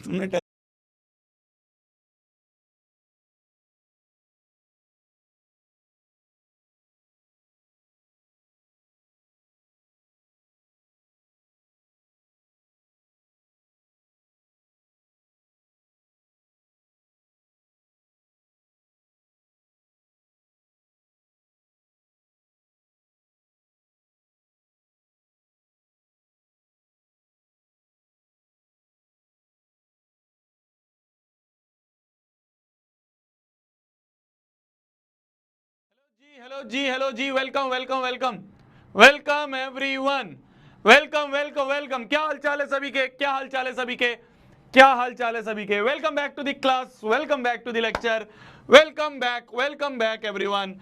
तुमने हेलो जी, हेलो जी, welcome welcome welcome welcome everyone, welcome welcome welcome. क्या हाल चाल है सभी के, क्या हाल चाल है सभी के, क्या हाल चाल है सभी के। Welcome back to the class, welcome back to the lecture, welcome back everyone.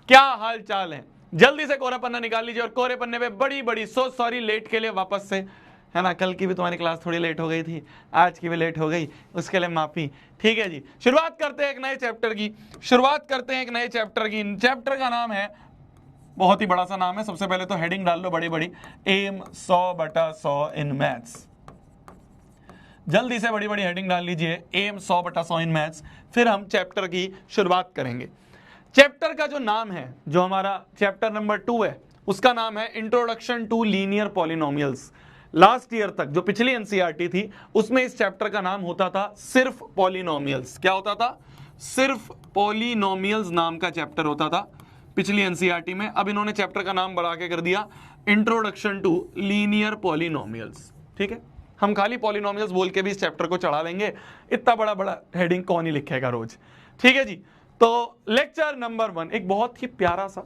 क्या हाल चाल है। जल्दी से कोरा पन्ना निकाल लीजिए और कोरे पन्ने पे बड़ी बड़ी सो सॉरी लेट के लिए वापस से, है ना। कल की भी तुम्हारी क्लास थोड़ी लेट हो गई थी, आज की भी लेट हो गई, उसके लिए माफी। ठीक है जी, शुरुआत करते हैं एक नए चैप्टर की, शुरुआत करते हैं एक नए चैप्टर की। चैप्टर का नाम है, बहुत ही बड़ा सा नाम है। सबसे पहले तो हेडिंग डाल लो बड़ी बड़ी, एम 100/100 इन मैथ्स। जल्दी से बड़ी बड़ी हेडिंग डाल लीजिए, एम 100/100 इन मैथ्स। फिर हम चैप्टर की शुरुआत करेंगे। चैप्टर का जो नाम है, जो हमारा चैप्टर नंबर 2 है, उसका नाम है introduction to linear polynomials. Last year तक जो पिछली एनसीईआरटी थी, उसमें इस चैप्टर का नाम होता था सिर्फ पॉलिनोमियल्स। क्या होता था? सिर्फ पॉलिनोमियल्स नाम का चैप्टर होता था पिछली एनसीईआरटी में। अब इन्होंने चैप्टर का नाम बढ़ा के कर दिया इंट्रोडक्शन टू लीनियर पॉलिनोमियल्स। ठीक है, हम खाली पॉलिनोमियल्स बोल के भी इस चैप्टर को चढ़ा लेंगे, इतना बड़ा बड़ा हेडिंग कौन ही लिखेगा रोज। ठीक है जी, तो लेक्चर नंबर 1 एक बहुत ही प्यारा सा,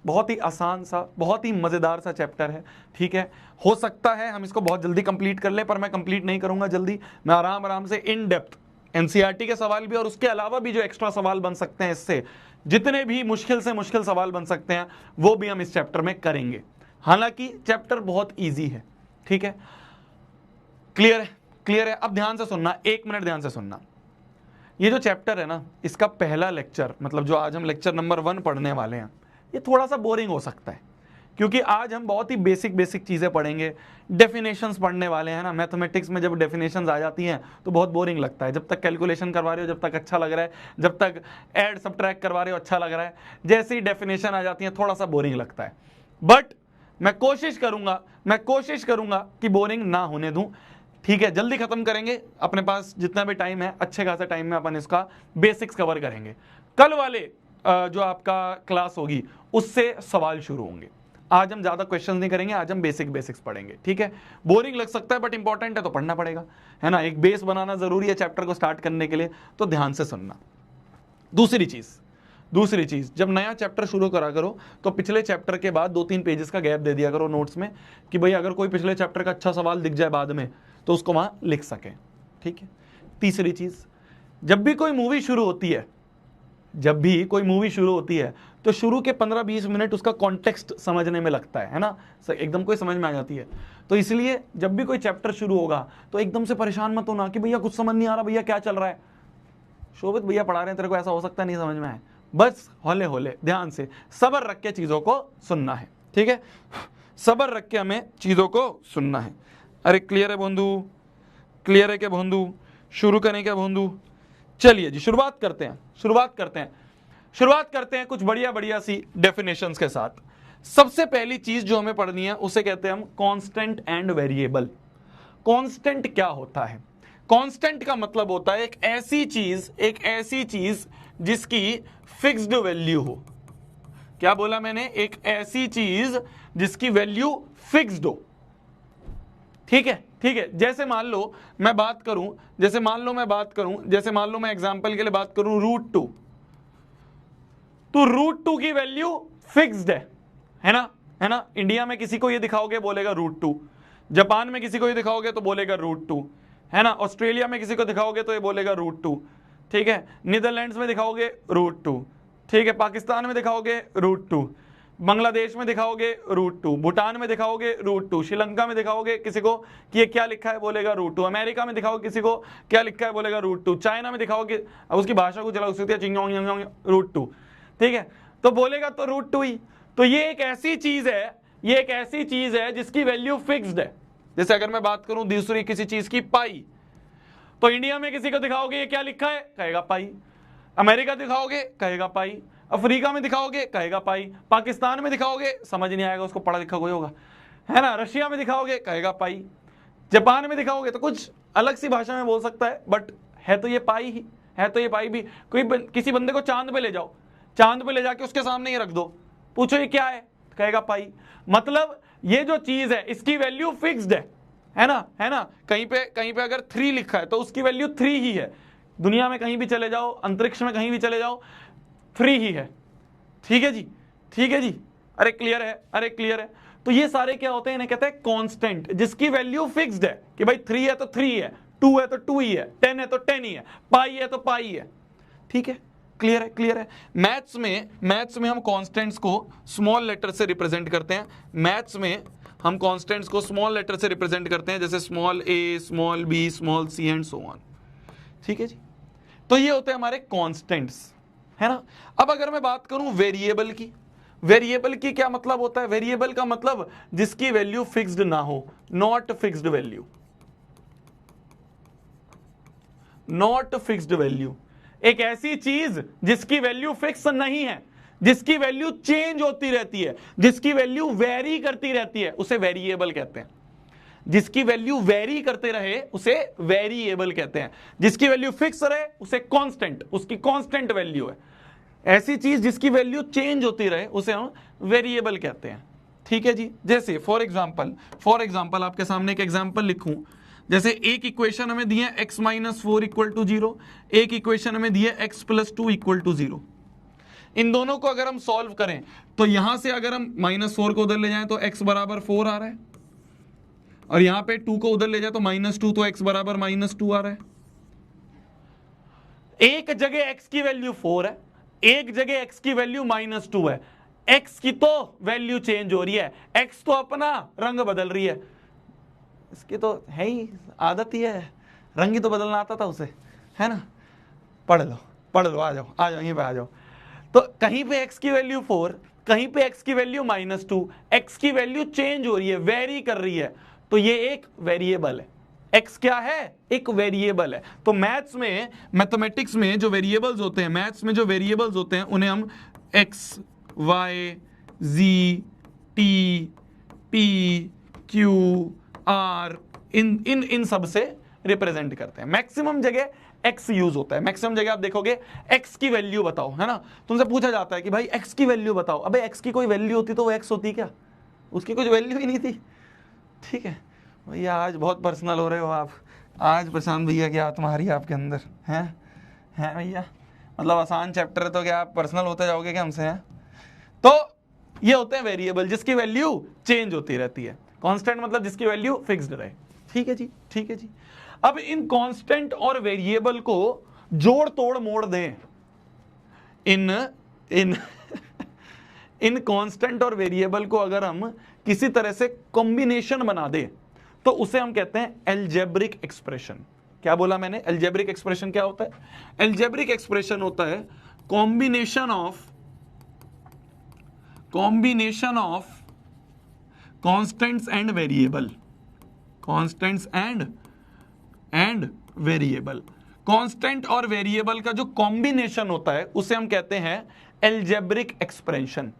बहुत ही आसान सा, बहुत ही मजेदार सा चैप्टर है। ठीक है, हो सकता है हम इसको बहुत जल्दी कंप्लीट कर ले, पर मैं कंप्लीट नहीं करूंगा जल्दी। मैं आराम आराम से इन डेप्थ एनसीईआरटी के सवाल भी और उसके अलावा भी जो एक्स्ट्रा सवाल बन सकते हैं, इससे जितने भी मुश्किल से मुश्किल सवाल बन सकते हैं, वो भी हम इस चैप्टर में करेंगे। हालांकि चैप्टर बहुत ईजी है। ठीक है, क्लियर है, क्लियर है। अब ध्यान से सुनना, 1 मिनट ध्यान से सुनना। ये जो चैप्टर है ना, इसका पहला लेक्चर, मतलब जो आज हम लेक्चर नंबर 1 पढ़ने वाले हैं, ये थोड़ा सा बोरिंग हो सकता है, क्योंकि आज हम बहुत ही बेसिक चीजें पढ़ेंगे। डेफिनेशंस पढ़ने वाले हैं ना। मैथमेटिक्स में जब डेफिनेशंस आ जाती हैं तो बहुत बोरिंग लगता है। जब तक कैलकुलेशन करवा रहे हो जब तक अच्छा लग रहा है, जब तक ऐड सबट्रैक्ट करवा रहे हो अच्छा लग रहा है, जैसे ही डेफिनेशन आ जाती है थोड़ा सा बोरिंग लगता है। बट मैं कोशिश करूंगा कि बोरिंग ना होने दूं। ठीक है, जल्दी खत्म करेंगे। अपने पास जितना भी टाइम है, अच्छे खासा टाइम में अपन इसका बेसिक्स कवर करेंगे। कल वाले जो आपका क्लास होगी उससे सवाल शुरू होंगे। आज हम ज्यादा क्वेश्चन नहीं करेंगे, आज हम बेसिक्स पढ़ेंगे। ठीक है, बोरिंग लग सकता है बट इंपॉर्टेंट है तो पढ़ना पड़ेगा, है ना। एक बेस बनाना जरूरी है चैप्टर को स्टार्ट करने के लिए, तो ध्यान से सुनना। दूसरी चीज, जब नया चैप्टर शुरू करा करो तो पिछले चैप्टर के बाद 2-3 पेजेस का गैप दे दिया करो नोट्स में, कि भाई अगर कोई पिछले चैप्टर का अच्छा सवाल दिख जाए बाद में तो उसको वहां लिख सके। ठीक है। तीसरी चीज, जब भी कोई मूवी शुरू होती है तो शुरू के 15-20 मिनट उसका कॉन्टेक्स्ट समझने में लगता है ना, एकदम कोई समझ में आ जाती है। तो इसलिए जब भी कोई चैप्टर शुरू होगा तो एकदम से परेशान मत होना कि भैया कुछ समझ नहीं आ रहा, भैया क्या चल रहा है। शोभित भैया पढ़ा रहे हैं, तेरे को ऐसा हो सकता है नहीं समझ में आए। बस हौले हौले ध्यान से सब्र रख के चीजों को सुनना है। ठीक है, सब्र रख के हमें चीजों को सुनना है। अरे क्लियर है बंधु, क्लियर है क्या बंधु? शुरू करें क्या बंधु? चलिए जी, शुरुआत करते हैं कुछ बढ़िया सी डेफिनेशंस के साथ। सबसे पहली चीज जो हमें पढ़नी है उसे कहते हैं हम कांस्टेंट एंड वेरिएबल। कांस्टेंट क्या होता है? कांस्टेंट का मतलब होता है एक ऐसी चीज जिसकी फिक्स्ड वैल्यू हो। क्या बोला मैंने? एक ऐसी चीज जिसकी वैल्यू फिक्स्ड हो। ठीक है, जैसे मान लो मैं एग्जांपल के लिए बात करूं √2, तो √2 की वैल्यू फिक्स्ड है ना। इंडिया में किसी को ये दिखाओगे बोलेगा √2, जापान में किसी को ये दिखाओगे तो बोलेगा √2, है ना। ऑस्ट्रेलिया में किसी को दिखाओगे तो ये बोलेगा √2। ठीक है, नीदरलैंड्स में दिखाओगे √2। ठीक है, पाकिस्तान में दिखाओगे √2, बांग्लादेश में दिखाओगे √2, भूटान में दिखाओगे √2, श्रीलंका में दिखाओगे किसी को कि ये क्या लिखा है बोलेगा √2, अमेरिका में दिखाओगे किसी को क्या लिखा है बोलेगा √2, चाइना में दिखाओगे, अब उसकी भाषा को चला सकती है √2। ठीक है, तो बोलेगा तो √2 ही। तो ये एक ऐसी चीज है जिसकी वैल्यू फिक्स्ड है। जैसे अगर मैं बात करूं दूसरी किसी चीज की पाई तो इंडिया में किसी को दिखाओगे ये क्या लिखा है, कहेगा पाई। अमेरिका दिखाओगे, कहेगा पाई। अफ्रीका में दिखाओगे, कहेगा पाई। पाकिस्तान में दिखाओगे, समझ नहीं आएगा, उसको पढ़ा लिखा कोई होगा, है ना। रशिया में दिखाओगे, कहेगा पाई। जापान में दिखाओगे तो कुछ अलग सी भाषा में बोल सकता है, बट है तो ये पाई ही है। तो ये पाई भी किसी बंदे को चांद पे ले जाओ, चांद पे ले जाके उसके सामने ही रख दो, पूछो ये क्या है, कहेगा पाई। मतलब ये जो चीज है इसकी वैल्यू फिक्स्ड है ना, है ना। कहीं पे अगर 3 लिखा है तो उसकी वैल्यू 3 ही है। दुनिया में कहीं भी चले जाओ, अंतरिक्ष में कहीं भी चले जाओ, 3 ही है। ठीक है जी, ठीक है जी। अरे क्लियर है, अरे क्लियर है। तो ये सारे क्या होते हैं, इन्हें कहते हैं कांस्टेंट, जिसकी वैल्यू फिक्स्ड है कि भाई 3 है तो 3 है, 2 है तो 2 ही है, 10 है तो 10 ही है, पाई है तो पाई है। ठीक है, क्लियर है, क्लियर है। मैथ्स में हम कांस्टेंट्स को स्मॉल लेटर से रिप्रेजेंट करते हैं। मैथ्स में हम कांस्टेंट्स को स्मॉल लेटर से रिप्रेजेंट करते हैं, जैसे small a, small b, small c and so on. ठीक है जी। तो ये होते हैं हमारे कांस्टेंट्स, है ना। अब अगर मैं बात करूं वेरिएबल की, वेरिएबल की क्या मतलब होता है? वेरिएबल का मतलब जिसकी वैल्यू फिक्स्ड ना हो, not fixed value, not fixed value. एक ऐसी चीज जिसकी वैल्यू फिक्स नहीं है, जिसकी वैल्यू चेंज होती रहती है, जिसकी वैल्यू वेरी करती रहती है, उसे वेरिएबल कहते हैं। जिसकी वैल्यू वेरी करते रहे उसे वेरिएबल कहते हैं। जिसकी वैल्यू फिक्स रहे उसे कांस्टेंट, उसकी कांस्टेंट वैल्यू है। ऐसी चीज जिसकी वैल्यू चेंज होती रहे उसे हम वेरिएबल कहते हैं। ठीक है जी। जैसे फॉर एग्जांपल आपके सामने एक एग्जांपल लिखूं, जैसे एक इक्वेशन हमें दी है x - 4 = 0, एक इक्वेशन हमें दी है x + 2 = 0। इन दोनों को अगर हम सॉल्व करें तो यहां से अगर हम -4 को उधर ले जाएं तो x बराबर 4 आ रहा है, और यहां पे 2 को उधर ले जाए तो -2, तो x बराबर -2 आ रहा है। एक जगह x की वैल्यू 4 है, एक जगह x की वैल्यू -2 है। x की तो वैल्यू चेंज हो रही है, x तो अपना रंग बदल रही है। इसकी तो है ही आदत ही है, रंग ही तो बदलना आता था उसे, है ना। पढ़ लो, आ जाओ यहीं पे आ जाओ। तो कहीं पे x की वैल्यू 4, कहीं पे x की वैल्यू -2, x की वैल्यू चेंज हो रही है, वेरी कर रही है, तो ये एक वेरिएबल है। x क्या है? एक वेरिएबल है। तो मैथ्स में, मैथमेटिक्स में जो वेरिएबल्स होते हैं, मैथ्स में जो वेरिएबल्स होते हैं उन्हें हम x, y, z, t, p, q, r इन सब से रिप्रेजेंट करते हैं। मैक्सिमम जगह x यूज होता है। मैक्सिमम जगह आप देखोगे x की वैल्यू बताओ, है ना। तुमसे पूछा जाता है कि भाई x की वैल्यू बताओ। अबे x की कोई वैल्यू होती तो वो x होती क्या? उसकी कुछ वैल्यू ही नहीं थी। ठीक है भैया, आज बहुत पर्सनल हो रहे हो आप। आज प्रशांत भैया क्या तुम्हारी आपके अंदर हैं भैया? मतलब आसान चैप्टर है तो क्या आप पर्सनल होते जाओगे क्या हमसे? हैं तो ये होते हैं वेरिएबल जिसकी वैल्यू चेंज होती रहती है। कांस्टेंट मतलब जिसकी वैल्यू फिक्स्ड रहे। ठीक है जी, ठीक है जी। अब इन कांस्टेंट और वेरिएबल को जोड़ तोड़ मोड़ दें, इन कांस्टेंट और वेरिएबल को अगर हम किसी तरह से कॉम्बिनेशन बना दे तो उसे हम कहते हैं अलजेब्रिक एक्सप्रेशन। क्या बोला मैंने? अलजेब्रिक एक्सप्रेशन क्या होता है? अलजेब्रिक एक्सप्रेशन होता है combination of constants and variable, constants and variable. Constant और वेरिएबल का जो कॉम्बिनेशन होता है उसे हम कहते हैं अलजेब्रिक एक्सप्रेशन।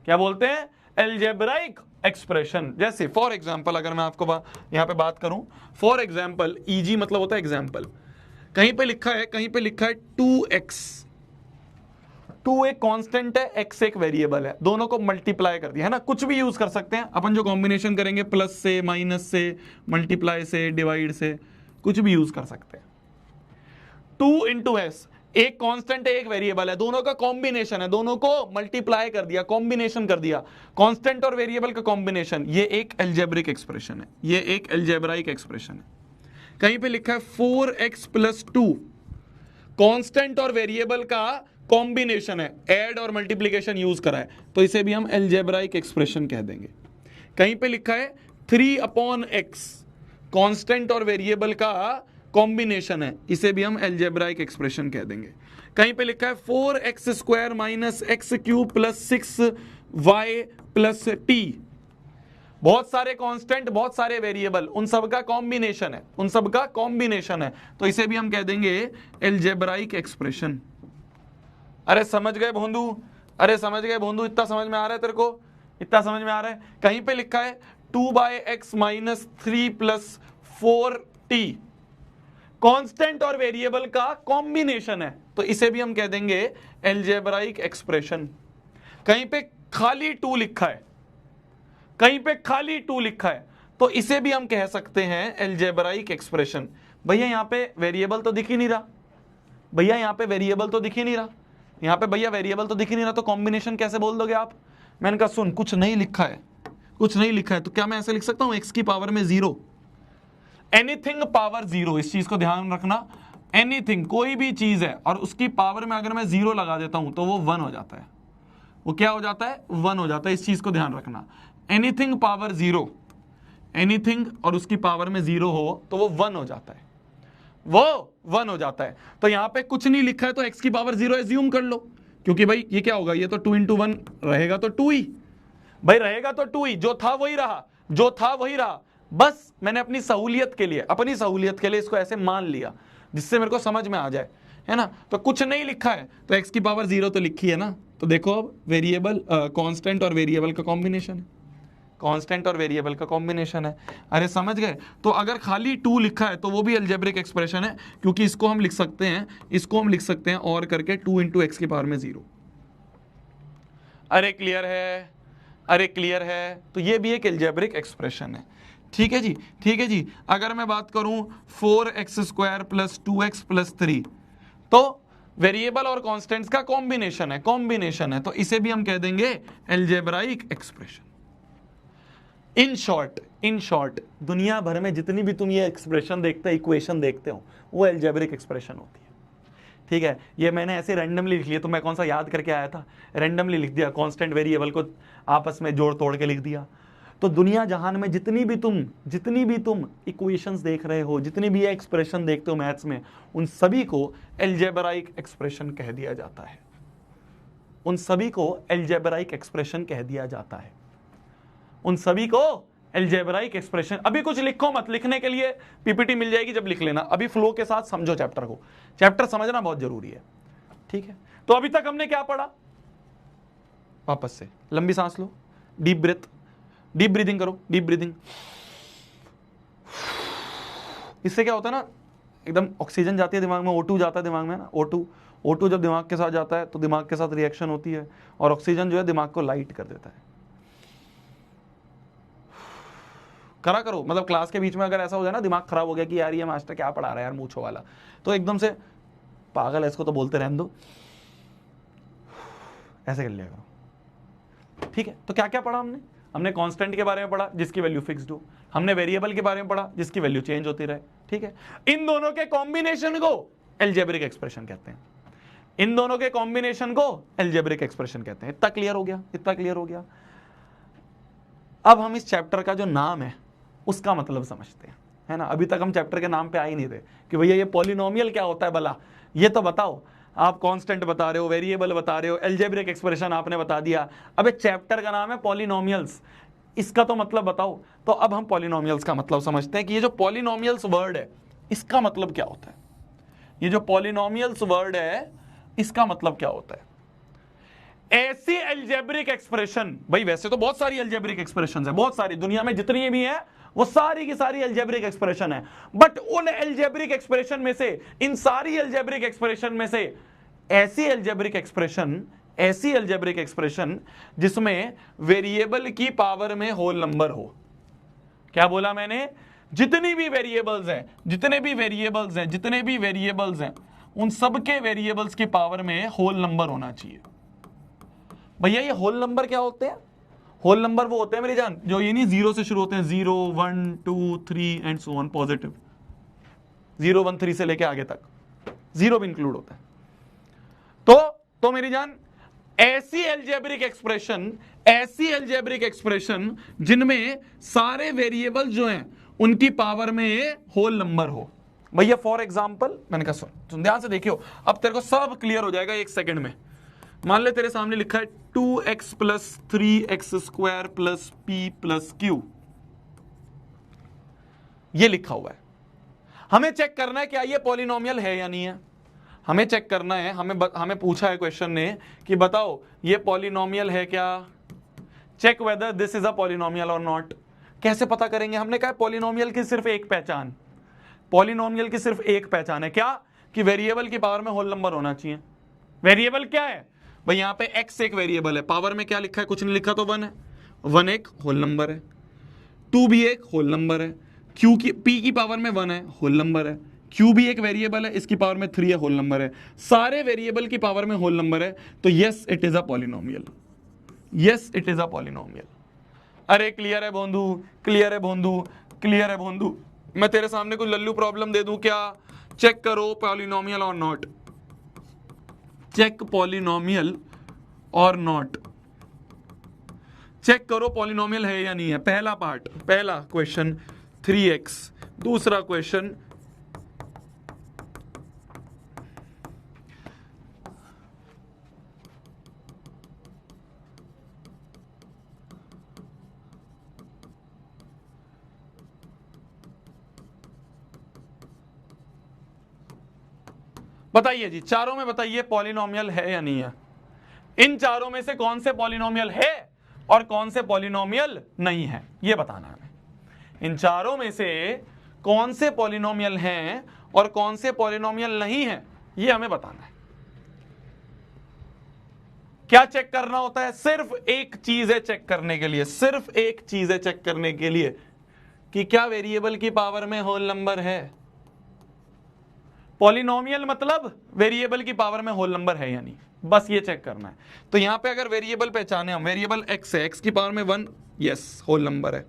क्या बोलते हैं? Algebraic expression. जैसे फॉर एग्जांपल अगर मैं आपको यहां पे बात करूं, फॉर एग्जांपल ईजी मतलब होता है एग्जांपल। कहीं पे लिखा है 2x, 2 एक कांस्टेंट है, x एक वेरिएबल है, दोनों को मल्टीप्लाई कर दिया, है ना। कुछ भी यूज कर सकते हैं अपन जो कॉम्बिनेशन करेंगे, प्लस से, माइनस से, मल्टीप्लाई से, डिवाइड से, कुछ भी यूज कर सकते हैं। 2 × s, एक कांस्टेंट है, एक वेरिएबल है, दोनों का कॉम्बिनेशन है, दोनों को मल्टीप्लाई कर दिया, कॉम्बिनेशन कर दिया, कांस्टेंट और वेरिएबल का कॉम्बिनेशन, ये एक अलजेब्रिक एक्सप्रेशन है, ये एक अलजेब्राइक एक्सप्रेशन है। कहीं पे लिखा है 4x + 2, कांस्टेंट और वेरिएबल का कॉम्बिनेशन है, ऐड और मल्टीप्लिकेशन यूज करा है, तो इसे भी हम अलजेब्राइक एक्सप्रेशन कह देंगे। कहीं पे लिखा है 3/x, कांस्टेंट और वेरिएबल का कॉम्बिनेशन है, इसे भी हम अलजेब्राइक एक्सप्रेशन कह देंगे। कहीं पे लिखा है 4x² - x³ + 6y + t, बहुत सारे कांस्टेंट, बहुत सारे वेरिएबल, उन सब का कॉम्बिनेशन है, उन सब का कॉम्बिनेशन है, तो इसे भी हम कह देंगे एल्जेब्राइक एक्सप्रेशन। अरे समझ गए भोंदू, अरे समझ गए भोंदू, इतना समझ में आ रहा है तेरे को, इतना समझ में आ रहा है। कहीं पे लिखा है 2/x - 3 + 4t कांस्टेंट और वेरिएबल का कॉम्बिनेशन है, तो इसे भी हम कह देंगे एल्जेब्राइक एक्सप्रेशन। कहीं पे खाली 2 लिखा है, कहीं पे खाली 2 लिखा है, तो इसे भी हम कह सकते हैं एल्जेब्राइक एक्सप्रेशन। भैया यहां पे वेरिएबल तो दिख ही नहीं रहा, भैया यहां पे वेरिएबल तो दिख ही नहीं रहा, यहां पे भैया वेरिएबल तो दिख ही नहीं रहा, तो कॉम्बिनेशन कैसे बोल दोगे आप? मैंने कहा सुन, कुछ नहीं लिखा है, कुछ नहीं लिखा है, तो क्या मैं ऐसे लिख सकता हूं x की पावर में 0, एनीथिंग पावर 0, इस चीज को ध्यान रखना, एनीथिंग कोई भी चीज है और उसकी पावर में अगर मैं 0 लगा देता हूं तो वो 1 हो जाता है, वो क्या हो जाता है? 1 हो जाता है, इस चीज को ध्यान रखना। एनीथिंग पावर 0, एनीथिंग और उसकी पावर में 0 हो तो वो 1 हो जाता है, वो 1 हो जाता है। तो यहां पे कुछ नहीं लिखा है तो x की पावर 0 एज्यूम कर लो, क्योंकि भाई ये क्या होगा, ये तो 2 × 1 रहेगा तो 2 ही, भाई रहेगा तो 2 ही, जो था वही रहा, जो था वही रहा, बस मैंने अपनी सहूलियत के लिए, अपनी सहूलियत के लिए इसको ऐसे मान लिया जिससे मेरे को समझ में आ जाए, है ना। तो कुछ नहीं लिखा है तो x की पावर 0 तो लिखी है ना, तो देखो अब वेरिएबल कांस्टेंट और वेरिएबल का कॉम्बिनेशन है, कांस्टेंट और वेरिएबल का कॉम्बिनेशन है। अरे समझ गए? तो अगर खाली 2 लिखा है तो वो भी अलजेब्रिक एक्सप्रेशन है, क्योंकि इसको हम लिख सकते हैं, इसको हम लिख सकते हैं और करके 2 × x की पावर में 0। अरे क्लियर है, अरे क्लियर है, तो ये भी एक अलजेब्रिक एक्सप्रेशन है। ठीक है जी, ठीक है जी। अगर मैं बात करूं 4x² + 2x + 3, तो वेरिएबल और कांस्टेंट्स का कॉम्बिनेशन है, कॉम्बिनेशन है, तो इसे भी हम कह देंगे अलजेब्राइक एक्सप्रेशन। इन शॉर्ट दुनिया भर में जितनी भी तुम ये एक्सप्रेशन देखते हो, इक्वेशन देखते हो, वो अलजेब्रिक एक्सप्रेशन होती है। ठीक है, ये मैंने ऐसे रैंडमली लिख लिया, तो मैं कौन सा याद करके आया था, रैंडमली लिख दिया, कांस्टेंट वेरिएबल को आपस में जोड़ तोड़ के लिख दिया। तो दुनिया जहान में जितनी भी तुम इक्वेशंस देख रहे हो, जितनी भी एक्सप्रेशन देखते हो मैथ्स में, उन सभी को अलजेब्राइक एक्सप्रेशन कह दिया जाता है, उन सभी को अलजेब्राइक एक्सप्रेशन कह दिया जाता है, उन सभी को अलजेब्राइक एक्सप्रेशन। अभी कुछ लिखो मत, लिखने के लिए पीपीटी मिल जाएगी जब लिख लेना, अभी फ्लो के साथ समझो चैप्टर को, चैप्टर समझना बहुत जरूरी है। ठीक है, तो अभी तक हमने क्या पढ़ा? वापस से लंबी सांस लो, डीप ब्रेथ, डीप ब्रीदिंग करो, डीप ब्रीदिंग। इससे क्या होता है ना, एकदम ऑक्सीजन जाती है दिमाग में, O2 जाता है दिमाग में ना, O2 जब दिमाग के साथ जाता है तो दिमाग के साथ रिएक्शन होती है और ऑक्सीजन जो है दिमाग को लाइट कर देता है। करा करो, मतलब क्लास के बीच में अगर ऐसा हो जाए ना, दिमाग खराब हो गया कि यार ये मास्टर क्या पढ़ा रहा है यार, मूछो वाला, तो एकदम से पागल है इसको तो बोलते रहने दो, ऐसे कर लिया करो। ठीक है, तो क्या क्या पढ़ा हमने? हमने कांस्टेंट के बारे में पढ़ा जिसकी वैल्यू फिक्स्ड हो, हमने वेरिएबल के बारे में पढ़ा जिसकी वैल्यू चेंज होती रहे। ठीक है, इन दोनों के कॉम्बिनेशन को अलजेब्रिक एक्सप्रेशन कहते हैं, इन दोनों के कॉम्बिनेशन को अलजेब्रिक एक्सप्रेशन कहते हैं। इतना क्लियर हो गया, इतना क्लियर हो गया। अब हम इस चैप्टर का जो नाम है उसका मतलब समझते हैं, है ना। अभी तक हम चैप्टर के नाम पे आ ही नहीं थे कि भैया ये पॉलिनोमियल क्या होता है, भला ये तो बताओ। आप कांस्टेंट बता रहे हो, वेरिएबल बता रहे हो, अलजेब्रिक एक्सप्रेशन आपने बता दिया, अब चैप्टर का नाम है पॉलिनोमियल्स, इसका तो मतलब बताओ। तो अब हम पॉलिनोमियल्स का मतलब समझते हैं कि ये जो पॉलिनोमियल्स वर्ड है इसका मतलब क्या होता है। ये जो पॉलिनोमियल्स वर्ड है इसका मतलब क्या होता है? ऐसी अलजेब्रिक एक्सप्रेशन, भाई वैसे तो बहुत सारी अलजेब्रिक एक्सप्रेशन है, बहुत सारी, दुनिया में जितनी भी है वो सारी की सारी अलजेब्रिक एक्सप्रेशन है, बट उन अलजेब्रिक एक्सप्रेशन में से, इन सारी अलजेब्रिक एक्सप्रेशन में से ऐसी अलजेब्रिक एक्सप्रेशन जिसमें वेरिएबल की पावर में होल नंबर हो। क्या बोला मैंने? जितनी भी वेरिएबल्स हैं, जितने भी वेरिएबल्स हैं उन सबके वेरिएबल्स की पावर में होल नंबर होना चाहिए। भैया ये होल नंबर क्या होते हैं? होल नंबर वो होते हैं मेरी जान जो ये नहीं 0 से शुरू होते हैं, 0 1 2 3 एंड सो ऑन, पॉजिटिव 0 1 3 से लेके आगे तक, 0 भी इंक्लूड होता है। तो मेरी जान ऐसी अलजेब्रिक एक्सप्रेशन जिनमें सारे वेरिएबल जो हैं उनकी पावर में होल नंबर हो। भैया फॉर एग्जांपल, मैंने कहा सुन ध्यान से देखियो, अब तेरे को सब क्लियर हो जाएगा 1 सेकंड में। मान ले तेरे सामने लिखा है 2x plus 3x square plus p plus Q, ये लिखा हुआ है। हमें चेक करना है क्या ये पॉलिनोमियल है या नहीं है। हमें चेक करना है, हमें पूछा है क्वेश्चन ने कि बताओ ये पॉलिनोमियल है क्या, check whether this is a polynomial और नॉट। कैसे पता करेंगे? हमने कहा पॉलिनोमियल की सिर्फ एक पहचान, पॉलिनोमियल की सिर्फ एक पहचान है, क्या? कि वेरिएबल की पावर में होल नंबर होना चाहिए। वेरिएबल क्या है भाई? यहां पे x एक वेरिएबल है, पावर में क्या लिखा है? कुछ नहीं लिखा तो 1 है, 1 एक होल नंबर है, 2 भी एक होल नंबर है, q की p की पावर में 1 है, होल नंबर है, q भी एक वेरिएबल है, इसकी पावर में 3 है, होल नंबर है, सारे वेरिएबल की पावर में होल नंबर है, तो yes it is a polynomial, yes it is a polynomial. अरे क्लियर है बोंधू, क्लियर है बोंधू, क्लियर है बोंधू। मैं तेरे सामने कुछ लल्लू प्रॉब्लम दे दूं क्या? चेक करो पॉलिनोमियल और नॉट, चेक पॉलिनोमियल और नॉट, चेक करो पॉलिनोमियल है या नहीं है। पहला पार्ट, पहला क्वेश्चन 3x, दूसरा क्वेश्चन बताइए जी, चारों में बताइए पॉलिनोमियल है या नहीं है। इन चारों में से कौन से पॉलिनोमियल है और कौन से पॉलिनोमियल नहीं है, ये बताना है हमें। इन चारों में से कौन से पॉलिनोमियल हैं और कौन से पॉलिनोमियल नहीं है, ये हमें बताना है। क्या चेक करना होता है? सिर्फ एक चीज है चेक करने के लिए, सिर्फ एक चीज है चेक करने के लिए कि क्या वेरिएबल की पावर में होल नंबर है। पॉलिनोमियल मतलब वेरिएबल की पावर में होल नंबर है या नहीं, बस ये चेक करना है। तो यहां पे अगर वेरिएबल पहचाने हम, वेरिएबल x है, x की पावर में 1, यस होल नंबर है।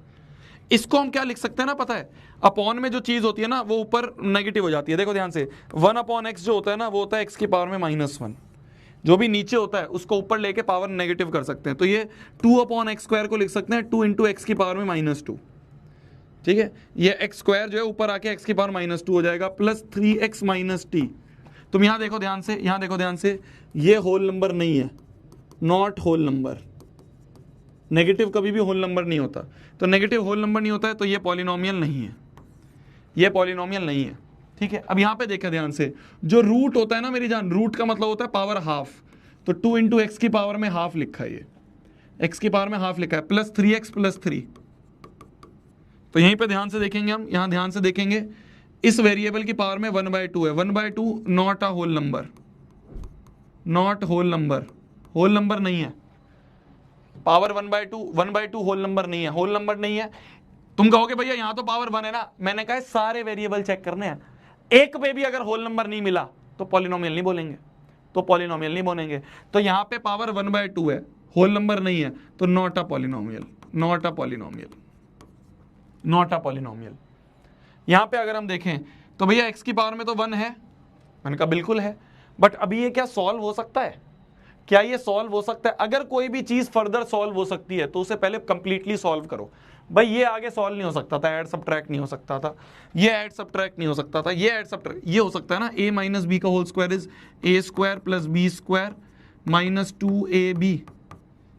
इसको हम क्या लिख सकते हैं ना, पता है? अपॉन में जो चीज होती है ना वो ऊपर नेगेटिव हो जाती है। देखो ध्यान से, 1/x जो होता है ना वो होता है x की पावर में -1। जो भी नीचे होता है उसको ऊपर लेके पावर नेगेटिव कर सकते हैं, तो ये 2/x² को लिख सकते हैं 2 × x की पावर में -2। ठीक है, ये x स्क्वायर जो है ऊपर आके x की पावर -2 हो जाएगा, प्लस 3x - t। तुम यहां देखो ध्यान से, यहां देखो ध्यान से, ये होल नंबर नहीं है, नॉट होल नंबर। नेगेटिव कभी भी होल नंबर नहीं होता, तो नेगेटिव होल नंबर नहीं होता है तो ये पॉलिनोमियल नहीं है, ये पॉलिनोमियल नहीं है। ठीक है, अब यहां पे देखा ध्यान से, जो रूट होता है ना मेरी जान, रूट का मतलब होता है पावर हाफ, तो 2 × x की पावर में हाफ लिखा है, ये x की पावर में हाफ लिखा है, प्लस 3x + 3। तो यहीं पे ध्यान से देखेंगे हम, यहां ध्यान से देखेंगे, इस वेरिएबल की पावर में 1/2 है, 1/2 not a whole number, not whole number, whole number नहीं है। पावर 1/2 होल नंबर नहीं है, होल नंबर नहीं है। तुम कहोगे भैया यहां तो पावर 1 है ना, मैंने कहा सारे वेरिएबल चेक करने हैं, एक पे भी अगर होल नंबर नहीं मिला तो पॉलिनोमियल नहीं बोलेंगे, तो पॉलिनोमियल नहीं बोलेंगे। तो यहां पे पावर 1/2 है, होल नंबर नहीं है, तो not a polynomial, not a polynomial, not a polynomial. यहां पे अगर हम देखें तो भैया x की पावर में तो 1 है, मैंने कहा बिल्कुल है, बट अभी ये क्या सॉल्व हो सकता है? क्या ये सॉल्व हो सकता है? अगर कोई भी चीज फर्दर सॉल्व हो सकती है तो उसे पहले कंप्लीटली सॉल्व करो। भाई ये आगे सॉल्व नहीं हो सकता था, ऐड सब्ट्रैक्ट नहीं हो सकता था, ये ऐड सब्ट्रैक्ट नहीं हो सकता था, ये ऐड सब्ट्रैक्ट, ये हो सकता है ना, a - b का whole square is a² + b² - 2ab,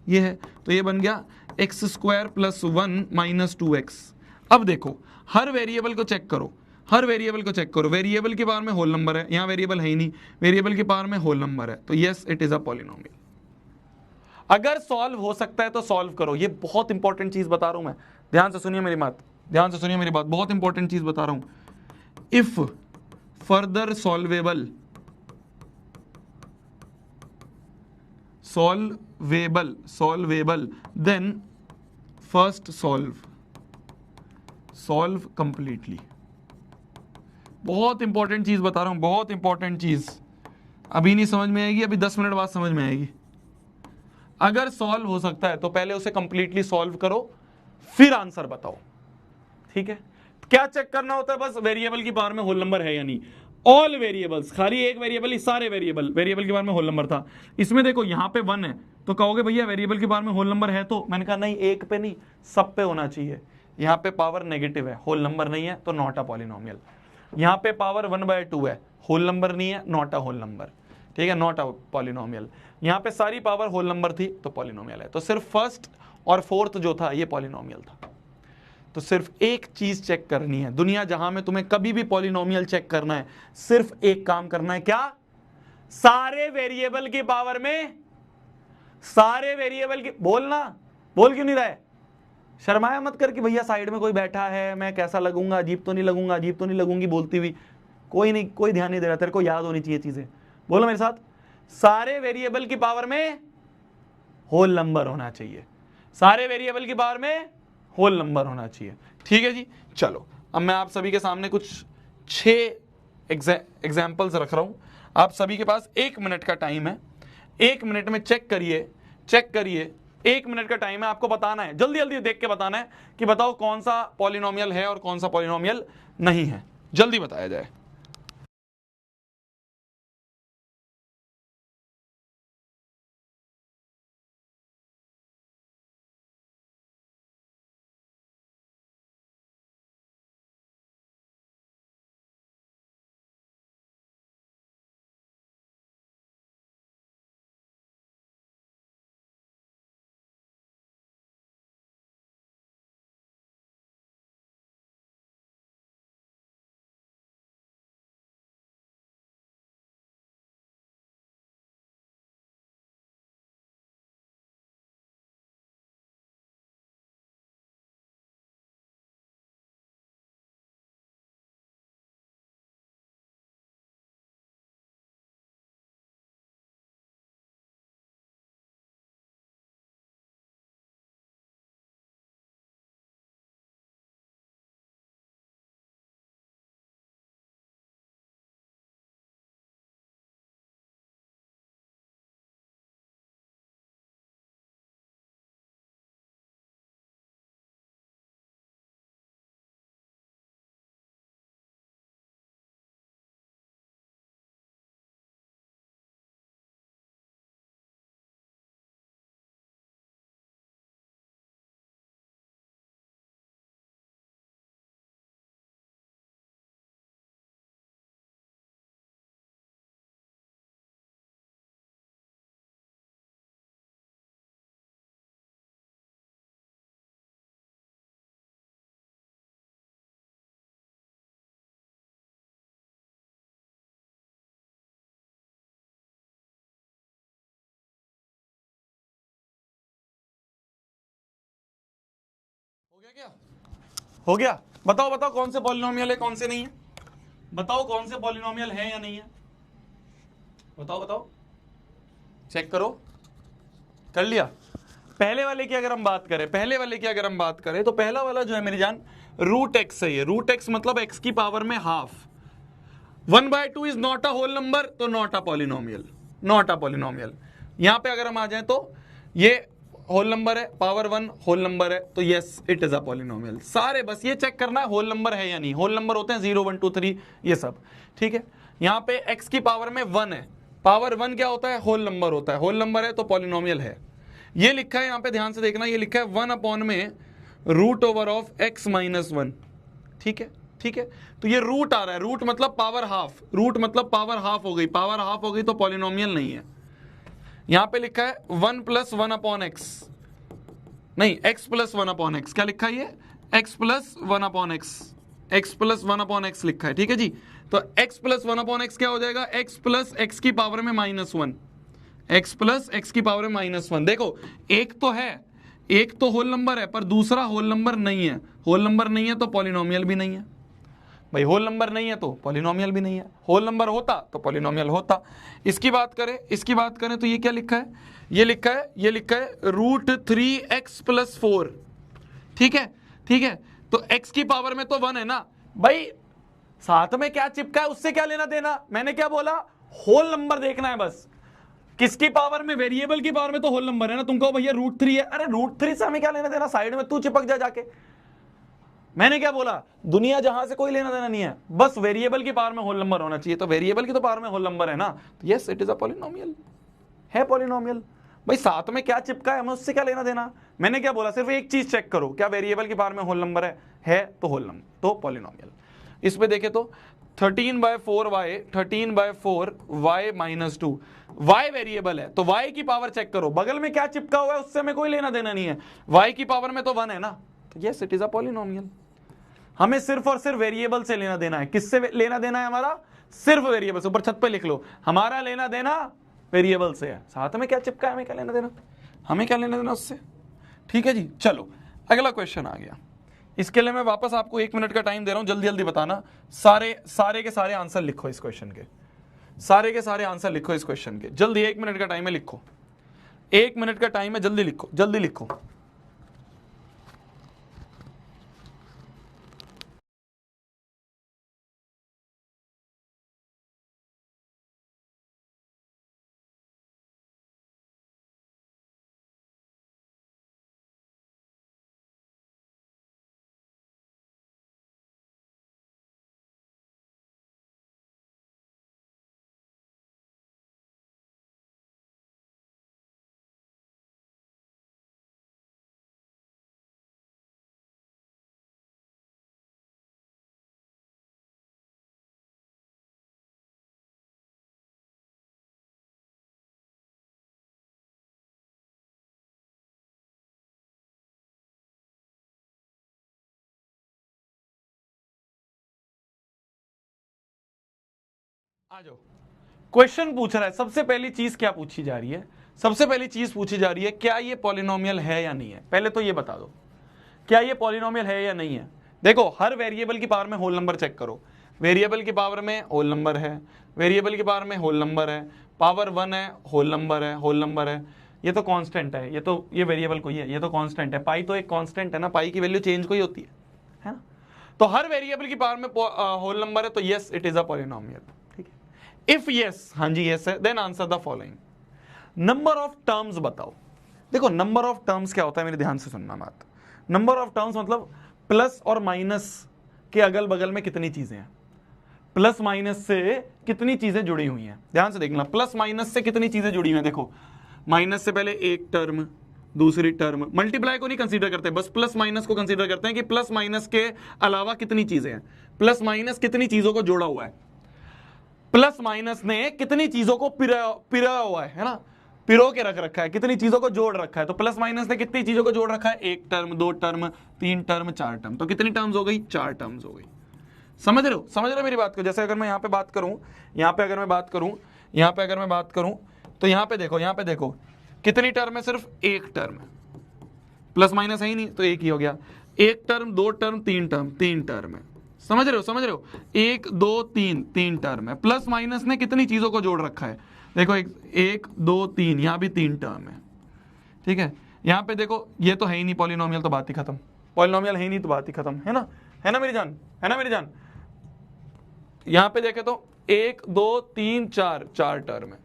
ये है, तो ये बन गया x² + 1 - 2x। अब देखो हर वेरिएबल को चेक करो, हर वेरिएबल को चेक करो, वेरिएबल की पावर में होल नंबर है, यहां वेरिएबल है ही नहीं, वेरिएबल की पावर में होल नंबर है, तो yes it is a polynomial. अगर सॉल्व हो सकता है तो सॉल्व करो। ये बहुत इंपॉर्टेंट चीज बता रहा हूं मैं, ध्यान से सुनिए मेरी बात, ध्यान से सुनिए मेरी बात, बहुत इंपॉर्टेंट चीज बता रहा हूं। If further solvable, solvable, solvable, then first solve, solve completely. बहुत इंपॉर्टेंट चीज बता रहा हूं, बहुत इंपॉर्टेंट चीज, अभी नहीं समझ में आएगी, अभी 10 मिनट बाद समझ में आएगी। अगर सॉल्व हो सकता है तो पहले उसे कंप्लीटली सॉल्व करो, फिर आंसर बताओ। ठीक है, क्या चेक करना होता है? बस वेरिएबल की पावर में होल नंबर है या नहीं। ऑल वेरिएबल्स, खाली एक वेरिएबल, सारे वेरिएबल, वेरिएबल की पावर में होल नंबर था। इसमें देखो यहां पे 1 है, तो कहोगे भैया वेरिएबल की पावर में होल नंबर है, तो मैंने कहा नहीं, एक पे नहीं, सब पे होना चाहिए। यहां पे पावर नेगेटिव है, होल नंबर नहीं है, तो नॉट अ पॉलिनोमियल। यहां पे पावर 1/2 है, होल नंबर नहीं है, नॉट अ होल नंबर। ठीक है, नॉट अ पॉलिनोमियल। यहाँ पे सारी पावर होल नंबर थी तो पॉलिनोमियल है। तो सिर्फ फर्स्ट और फोर्थ जो था ये पॉलिनोमियल था। तो सिर्फ एक चीज चेक करनी है, दुनिया जहां में तुम्हें कभी भी पॉलिनोमियल चेक करना है, सिर्फ एक काम करना है, क्या? सारे वेरिएबल की पावर में, सारे वेरिएबल की, बोलना, बोल क्यों नहीं रहा है? शर्माया मत कर कि भैया साइड में कोई बैठा है, मैं कैसा लगूंगा, अजीब तो नहीं लगूंगा, अजीब तो नहीं लगूंगी बोलती हुई। कोई नहीं, कोई ध्यान नहीं दे रहा, तेरे को याद होनी चाहिए चीजें। बोलो मेरे साथ, सारे वेरिएबल की पावर में होल नंबर होना चाहिए, सारे वेरिएबल की पावर में होल नंबर होना चाहिए। ठीक है जी, चलो अब मैं आप सभी के सामने कुछ 6 एग्जाम्पल्स रख रहा हूं। आप सभी के पास 1 मिनट का टाइम है, 1 मिनट में चेक करिए, चेक करिए, 1 मिनट का टाइम है, आपको बताना है, जल्दी जल्दी देख के बताना है कि बताओ कौन सा पॉलिनोमियल है और कौन सा पॉलिनोमियल नहीं है, जल्दी बताया जाए। हो गया क्या? हो गया? बताओ बताओ कौन से पॉलिनोमियल है, कौन से नहीं है, बताओ कौन से पॉलिनोमियल है या नहीं है, बताओ बताओ, चेक करो। कर लिया? पहले वाले की अगर हम बात करें, पहले वाले की अगर हम बात करें तो पहला वाला जो है मेरी जान रूट एक्स है। ये रूट एक्स मतलब एक्स की पावर में half. 1/2 is not a whole number, तो not a polynomial, not a polynomial. यहां पे अगर हम आ जाएं तो ये होल नंबर है, पावर 1 होल नंबर है, तो yes it is a polynomial. सारे बस ये चेक करना है होल नंबर है या नहीं। होल नंबर होते हैं 0 1 2 3 ये सब, ठीक है। यहां पे x की पावर में 1 है, पावर 1 क्या होता है? होल नंबर होता है, होल नंबर है तो पॉलिनोमियल है। ये लिखा है यहां पे, ध्यान से देखना, ये लिखा है 1 अपॉन में root over of x minus 1, ठीक है, ठीक है। तो ये रूट आ रहा है, रूट मतलब पावर हाफ, रूट मतलब पावर हाफ हो गई, पावर हाफ हो गई तो पॉलिनोमियल नहीं है। यहां पे लिखा है 1 प्लस 1 अपॉन एक्स, नहीं x प्लस 1 अपॉन एक्स, क्या लिखा है ये? x plus 1 upon x, x plus 1 upon x लिखा है, ठीक है जी। तो x प्लस 1 अपॉन एक्स क्या हो जाएगा? x प्लस x की पावर में -1, x प्लस x की पावर में -1। देखो एक तो है, एक तो होल नंबर है, पर दूसरा होल नंबर नहीं है। होल नंबर नहीं है तो पॉलिनोमियल भी नहीं है भाई, होल नंबर नहीं है तो पॉलिनोमियल भी नहीं है। होल नंबर होता तो पॉलिनोमियल होता। इसकी बात करें, इसकी बात करें तो ये क्या लिखा है? ये लिखा है, ये लिखा है रूट 3x प्लस 4, ठीक है, ठीक है। तो x की पावर में तो 1 है ना भाई, साथ में क्या चिपका है उससे क्या लेना देना। मैंने क्या बोला? होल नंबर देखना है बस। किसकी पावर में? वेरिएबल की पावर में तो होल नंबर है ना। तुम कहो भैया रूट 3 है, अरे रूट 3 से हमें क्या लेना देना, साइड में तू चिपक जा जाके। मैंने क्या बोला? दुनिया जहां से कोई लेना देना नहीं है, बस वेरिएबल की पावर में होल नंबर होना चाहिए। तो वेरिएबल की तो पावर में होल नंबर है ना, तो yes it is a polynomial, है पॉलिनोमियल। भाई साथ में क्या चिपका है हमें उससे क्या लेना देना। मैंने क्या बोला? सिर्फ एक चीज चेक करो, क्या वेरिएबल की पावर में होल नंबर है तो होल नंबर, तो पॉलिनोमियल। इस पे देखे तो 13/4y, 13/4y minus 2। y variable है तो y की पावर चेक करो, बगल में क्या चिपका हुआ है उससे हमें कोई लेना देना नहीं है, y की पावर में तो 1 है ना, तो yes it is a polynomial. हमें सिर्फ और सिर्फ वेरिएबल से लेना देना है। किससे लेना देना है हमारा? सिर्फ वेरिएबल से। ऊपर छत पे लिख लो, हमारा लेना देना वेरिएबल से है। साथ में क्या चिपका है, हमें क्या लेना देना, हमें क्या लेना देना उससे। ठीक है जी, चलो अगला क्वेश्चन आ गया। इसके लिए मैं वापस आपको 1 मिनट का टाइम दे रहा हूं, जल्दी जल्दी बताना। सारे के सारे आंसर लिखो इस क्वेश्चन के, सारे के सारे आंसर लिखो इस क्वेश्चन के जल्दी। 1 मिनट का टाइम है, लिखो। 1 मिनट का टाइम है, जल्दी लिखो, जल्दी लिखो। आ जाओ। क्वेश्चन पूछ रहा है, सबसे पहली चीज क्या पूछी जा रही है? सबसे पहली चीज पूछी जा रही है क्या ये पॉलिनोमियल है या नहीं है। पहले तो ये बता दो क्या ये पॉलिनोमियल है या नहीं है। देखो, हर वेरिएबल की पावर में होल नंबर चेक करो। वेरिएबल की पावर में होल नंबर है, वेरिएबल की पावर में होल नंबर है, पावर 1 है, होल नंबर है, होल नंबर है। ये तो कांस्टेंट है, ये वेरिएबल कोई है, ये तो कांस्टेंट है। पाई तो एक कांस्टेंट है ना, पाई की वैल्यू चेंज कोई होती है ना। तो हर वेरिएबल की पावर में होल नंबर है, तो yes it is a polynomial. ठीक है, इफ यस, हाँ जी यस है, then answer the following. Number of terms बताओ। देखो, नंबर ऑफ टर्म्स क्या होता है, मेरे ध्यान से सुनना बात। नंबर ऑफ टर्म्स मतलब प्लस और माइनस के अगल बगल में कितनी चीजें हैं, प्लस माइनस से कितनी चीजें जुड़ी हुई हैं। ध्यान से देखना, प्लस माइनस से कितनी चीजें जुड़ी हुई हैं। देखो, माइनस से पहले एक टर्म, दूसरी टर्म, मल्टीप्लाई को नहीं कंसीडर करते, बस प्लस माइनस को कंसीडर करते हैं कि प्लस माइनस के अलावा कितनी चीजें हैं। प्लस माइनस कितनी चीजों को जोड़ा हुआ है, प्लस माइनस ने कितनी चीजों को पिरा हुआ है ना, पिरो के रख रखा है, कितनी चीजों को जोड़ रखा है। तो प्लस माइनस ने कितनी चीजों को जोड़ रखा है, एक टर्म, दो टर्म, तीन टर्म, चार टर्म। तो कितनी टर्म्स हो गई, चार टर्म्स हो गई। समझ रहे हो मेरी बात को। जैसे अगर मैं यहाँ पे बात करूं, यहाँ पे अगर मैं बात करूं, यहाँ पे अगर मैं बात करूं, तो यहाँ पे देखो कितनी टर्म है, सिर्फ एक टर्म है। प्लस माइनस है ही नहीं तो एक ही हो गया। एक टर्म, दो टर्म, तीन टर्म, तीन टर्म है। समझ रहे हो, एक दो तीन, तीन टर्म है। प्लस माइनस ने कितनी चीजों को जोड़ रखा है, देखो एक दो तीन, यहां भी तीन टर्म है। ठीक है, यहां पे देखो, ये तो है ही नहीं पॉलिनोमियल, तो बात ही खत्म। पॉलिनोमियल है ही नहीं तो बात ही खत्म, है ना मेरी जान, है ना मेरी जान। यहां पे देखे तो एक दो तीन चार, चार टर्म है।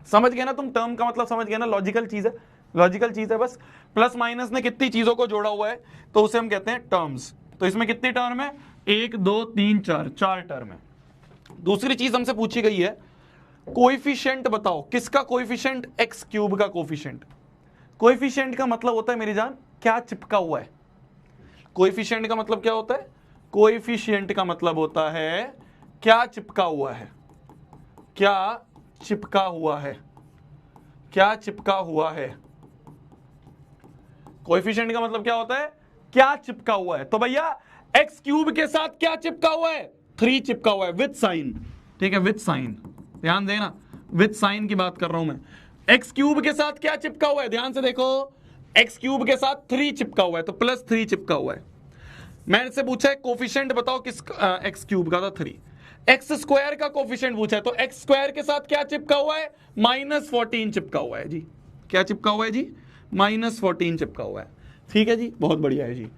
समझ गए ना तुम, टर्म का मतलब समझ गए ना, लॉजिकल चीज है, लॉजिकल चीज है बस। प्लस माइनस ने कितनी चीजों को जोड़ा हुआ है तो उसे हम कहते हैं टर्म्स। तो इसमें कितनी टर्म है, एक दो तीन चार, चार टर्म है। दूसरी चीज हमसे पूछी गई है, कोएफिशिएंट बताओ। किसका कोएफिशिएंट, एक्स क्यूब का कोएफिशिएंट। कोएफिशिएंट का मतलब होता है मेरी जान क्या चिपका हुआ है। कोएफिशिएंट का मतलब क्या होता है, कोएफिशिएंट का मतलब होता है क्या चिपका हुआ है, क्या चिपका हुआ है, क्या चिपका हुआ है। कोएफिशिएंट का मतलब क्या होता है, क्या चिपका हुआ है। तो भैया एक्स क्यूब के साथ क्या चिपका हुआ है, 3 चिपका हुआ है विद साइन। ठीक है, विद साइन, ध्यान देना, विद साइन की बात कर रहा हूं मैं। एक्स क्यूब के साथ क्या चिपका हुआ है, ध्यान से देखो, एक्स क्यूब के साथ 3 चिपका हुआ है, तो प्लस 3 चिपका हुआ है। मैंने से पूछा है कोफिशिएंट बताओ किस, एक्स क्यूब का था 3। एक्स स्क्वायर का कोफिशिएंट पूछा है, तो एक्स स्क्वायर के साथ क्या चिपका हुआ है, -14 चिपका हुआ है जी। क्या चिपका हुआ है जी, -14 चिपका हुआ है। ठीक है जी, बहुत बढ़िया है जी।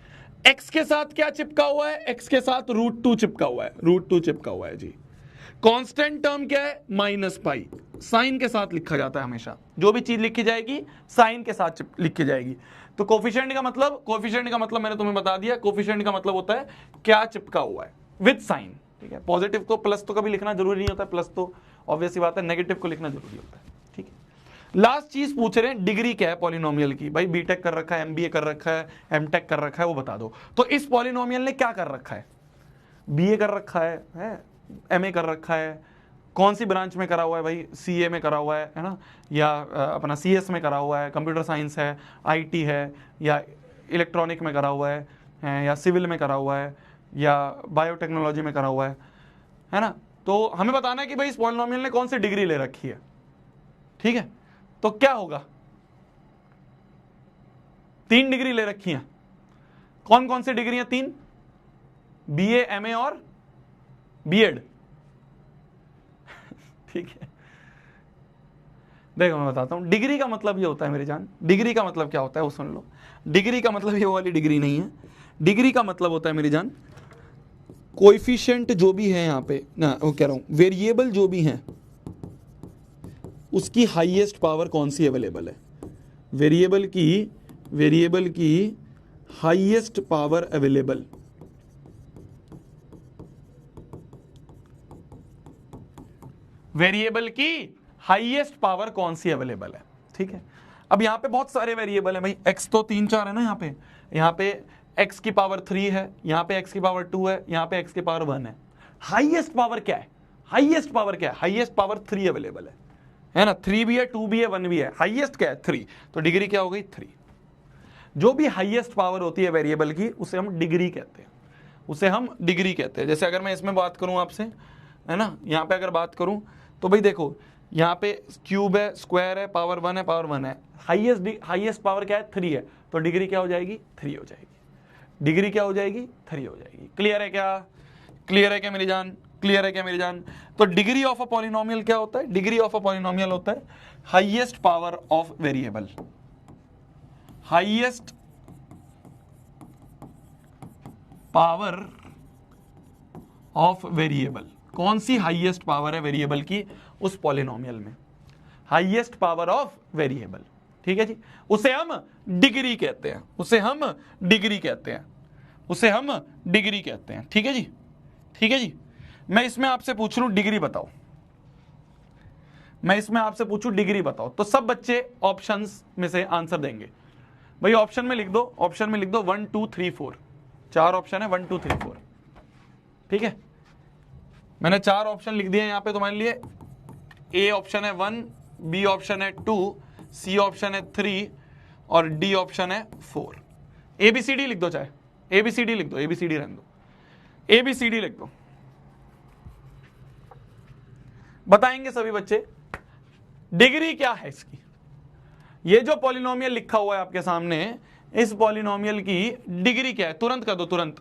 एक्स के साथ क्या चिपका हुआ है, एक्स के साथ √2 चिपका हुआ है, √2 चिपका हुआ है जी। कांस्टेंट टर्म क्या है, -पाई, साइन के साथ लिखा जाता है हमेशा। जो भी चीज लिखी जाएगी साइन के साथ लिखी जाएगी। तो कोफिशिएंट का मतलब मैंने तुम्हें बता दिया, कोफिशिएंट का मतलब होता है क्या चिपका हुआ है विद साइन। ठीक है, पॉजिटिव को प्लस तो कभी लिखना जरूरी नहीं होता, प्लस तो ऑब्वियस ही बात है, नेगेटिव को लिखना जरूरी होता है। ठीक है, लास्ट चीज पूछ रहे हैं, डिग्री क्या है पॉलिनोमियल की। भाई बीटेक कर रखा है, एमबीए कर रखा है, एमटेक कर रखा है, वो बता दो। तो इस पॉलिनोमियल ने क्या कर रखा है, बीए कर रखा है MA कर रखा है, कौन सी ब्रांच में करा हुआ है भाई, CA में करा हुआ है ना, या अपना CS में करा हुआ है, कंप्यूटर साइंस है, IT है, या इलेक्ट्रॉनिक में करा हुआ है, या सिविल में करा हुआ है, या बायोटेक्नोलॉजी में करा हुआ है ना। तो हमें बताना है कि भाई इस पॉलिनोमियल ने कौन सी डिग्री ले रखी है, ठीक है। तो क्या होगा, 3 डिग्री ले रखी हैं। कौन कौन सी डिग्री है? 3, BA, MA और B.Ed ठीक है। देखो मैं बताता हूं, डिग्री का मतलब ये होता है मेरी जान, डिग्री का मतलब क्या होता है वो सुन लो। डिग्री का मतलब ये वाली डिग्री नहीं है, डिग्री का मतलब होता है मेरी जान कोएफिशिएंट जो भी है यहाँ पे ना, वो कह रहा हूं वेरिएबल जो भी है उसकी हाईएस्ट पावर कौन सी अवेलेबल है, वेरिएबल की हाईएस्ट पावर अवेलेबल, वेरिएबल की हाईएस्ट पावर कौन सी अवेलेबल है, ठीक है। अब यहां पे बहुत सारे वेरिएबल है भाई, x तो 3 4 है ना, यहाँ पे x की पावर 3 है, यहाँ पे x की पावर 2 है, यहाँ पे x की पावर 1 है। हाईएस्ट पावर क्या है, हाईएस्ट पावर क्या है, हाईएस्ट पावर 3 अवेलेबल है ना, 3 भी है, 2 भी है, 1 भी है, हाईएस्ट क्या है 3, तो डिग्री क्या हो गई 3। जो भी हाईएस्ट पावर होती है वेरिएबल की उसे हम डिग्री कहते हैं, उसे हम डिग्री कहते हैं। जैसे अगर मैं इसमें बात करूं आपसे, है ना, यहाँ पे अगर बात करूं तो भाई देखो यहाँ पे क्यूब है, स्क्वायर है, पावर 1 है, पावर 1 है, हाईएस्ट पावर क्या है 3 है, तो डिग्री क्या हो जाएगी 3 हो जाएगी, डिग्री क्या हो जाएगी 3 हो जाएगी। क्लियर है क्या, क्लियर है क्या मेरी जान, क्लियर है क्या मेरी जान। तो डिग्री ऑफ अ पॉलिनोमियल क्या होता है, डिग्री ऑफ अ पॉलिनोमियल होता है highest power of variable, highest power of variable. कौन सी हाईएस्ट पावर है वेरिएबल की उस पॉलिनोमियल में, हाईएस्ट पावर ऑफ वेरिएबल, ठीक है जी, उसे हम डिग्री कहते हैं, उसे हम डिग्री कहते हैं, उसे हम डिग्री कहते हैं, ठीक है जी, ठीक है जी। मैं इसमें आपसे पूछ रहा हूं डिग्री बताओ, मैं इसमें आपसे पूछूं डिग्री बताओ, तो सब बच्चे ऑप्शंस में से आंसर देंगे। भाई ऑप्शन में लिख दो, ऑप्शन में लिख दो 1 2 3 4, 4 ऑप्शन है 1 2 3 4, ठीक है। मैंने 4 ऑप्शन लिख दिए यहां पे तुम्हारे लिए। ए ऑप्शन है 1, बी ऑप्शन है 2, सी ऑप्शन है 3 और डी ऑप्शन है 4। ABCD लिख दो, चाहे ABCD लिख दो, ABCD रहने दो, ABCD लिख दो। बताएंगे सभी बच्चे डिग्री क्या है इसकी। ये जो पॉलिनोमियल लिखा हुआ है आपके सामने, इस पॉलिनोमियल की डिग्री क्या है, तुरंत कर दो, तुरंत।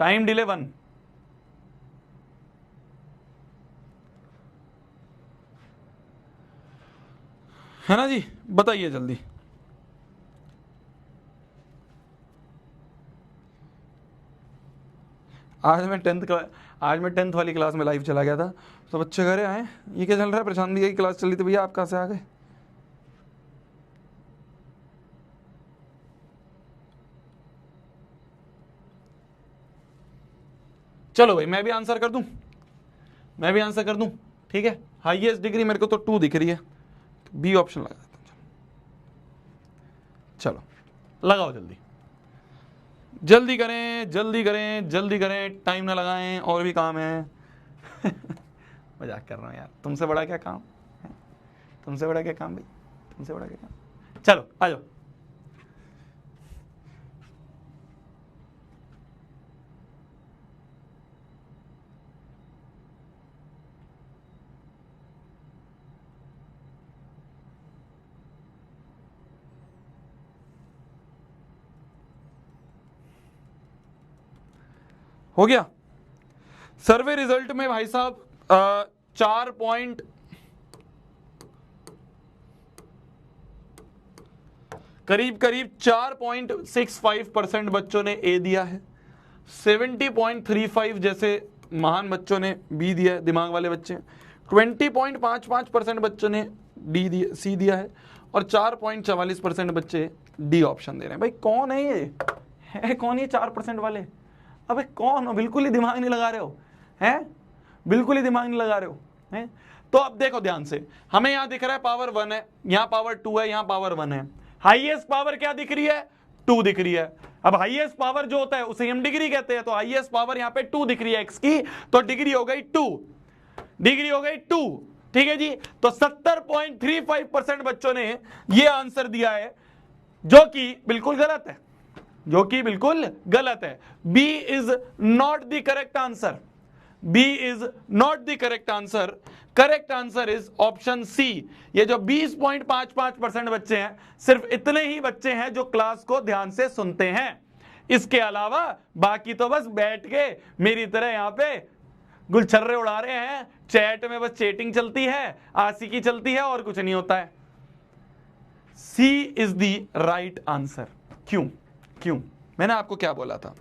टाइम डिले 1, है ना जी, बताइए जल्दी। आज मैं 10th वाली क्लास में लाइव चला गया था, तो बच्चे कह रहे आए ये क्या चल रहा है, प्रशांत भैया की क्लास चल रही थी, भैया आप कहां से आ गए। चलो भाई मैं भी आंसर कर दूं, मैं भी आंसर कर दूं, ठीक है। हाईएस्ट डिग्री मेरे को तो 2 दिख रही है, बी ऑप्शन लगा देता हूं। चलो लगाओ जल्दी, जल्दी करें, जल्दी करें, जल्दी करें, टाइम ना लगाएं, और भी काम है मजाक कर रहा हूं यार, तुमसे बड़ा क्या काम है? तुमसे बड़ा क्या काम भाई, तुमसे बड़ा क्या काम। चलो आ जाओ। हो गया सर्वे रिजल्ट में भाई साहब 4.65% बच्चों ने ए दिया है, 70.35 जैसे महान बच्चों ने बी दिया है, दिमाग वाले बच्चे। 20.55% बच्चों ने डी दिया, सी दिया है, और 4.44% बच्चे डी ऑप्शन दे रहे हैं। भाई कौन है ये, है कौन ये 4% वाले? अबे कौन हो, बिल्कुल ही दिमाग नहीं लगा रहे हो, हैं बिल्कुल ही दिमाग नहीं लगा रहे हो, हैं। तो अब देखो ध्यान से, हमें यहां दिख रहा है पावर 1 है, यहां पावर 2 है, यहां पावर 1 है। हाईएस्ट पावर क्या दिख रही है 2 दिख रही है, अब हाईएस्ट पावर जो होता है उसे हम डिग्री कहते हैं, तो हाईएस्ट पावर यहां पे 2 दिख रही है x की, तो डिग्री हो गई 2, डिग्री हो गई 2। ठीक है जी, तो 70.35% बच्चों ने ये आंसर दिया है, जो कि बिल्कुल गलत है, जो कि बिल्कुल गलत है। B is not the correct answer, B is not the correct answer. Correct answer is option C. ये जो 20.55% बच्चे हैं, सिर्फ इतने ही बच्चे हैं जो क्लास को ध्यान से सुनते हैं, इसके अलावा बाकी तो बस बैठ के मेरी तरह यहां पे गुलछर्रे उड़ा रहे हैं, चैट में बस चैटिंग चलती है, आशिकी चलती है, और कुछ नहीं होता है। सी इज द राइट आंसर। क्यों? क्यों? मैंने आपको क्या बोला था?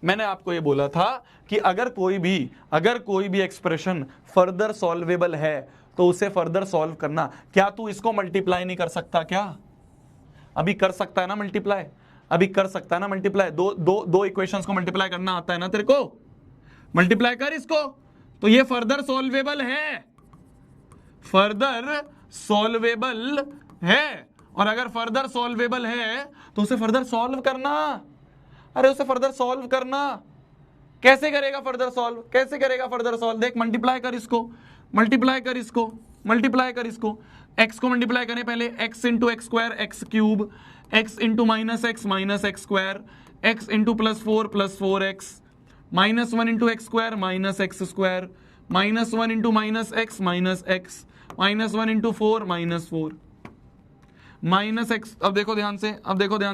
मैंने आपको ये बोला था कि अगर कोई भी एक्सप्रेशन फर्दर सॉल्वेबल है तो उसे फर्दर सॉल्व करना। क्या तू इसको मल्टीप्लाई नहीं कर सकता? क्या अभी कर सकता है ना मल्टीप्लाई? अभी कर सकता है ना मल्टीप्लाई? दो इक्वेशंस को मल्टीप्लाई करना आता है ना तेरे को? मल्टीप्लाई कर इसको, तो ये फर्दर सॉल्वेबल है, फर्दर सॉल्वेबल है। और अगर फर्दर सॉल्वेबल है तो उसे फर्दर सॉल्व करना। अरे उसे फर्दर सॉल्व करना। कैसे करेगा फर्दर सॉल्व? कैसे करेगा फर्दर सॉल्व? देख, मल्टीप्लाई कर इसको, मल्टीप्लाई कर इसको, मल्टीप्लाई कर इसको। x को मल्टीप्लाई करें पहले, x into x square x cube, x into minus x square, x into plus 4x, minus 1 into x square minus x square, minus 1 into minus x, minus 1 into 4 -4, minus x. अब देखो ध्यान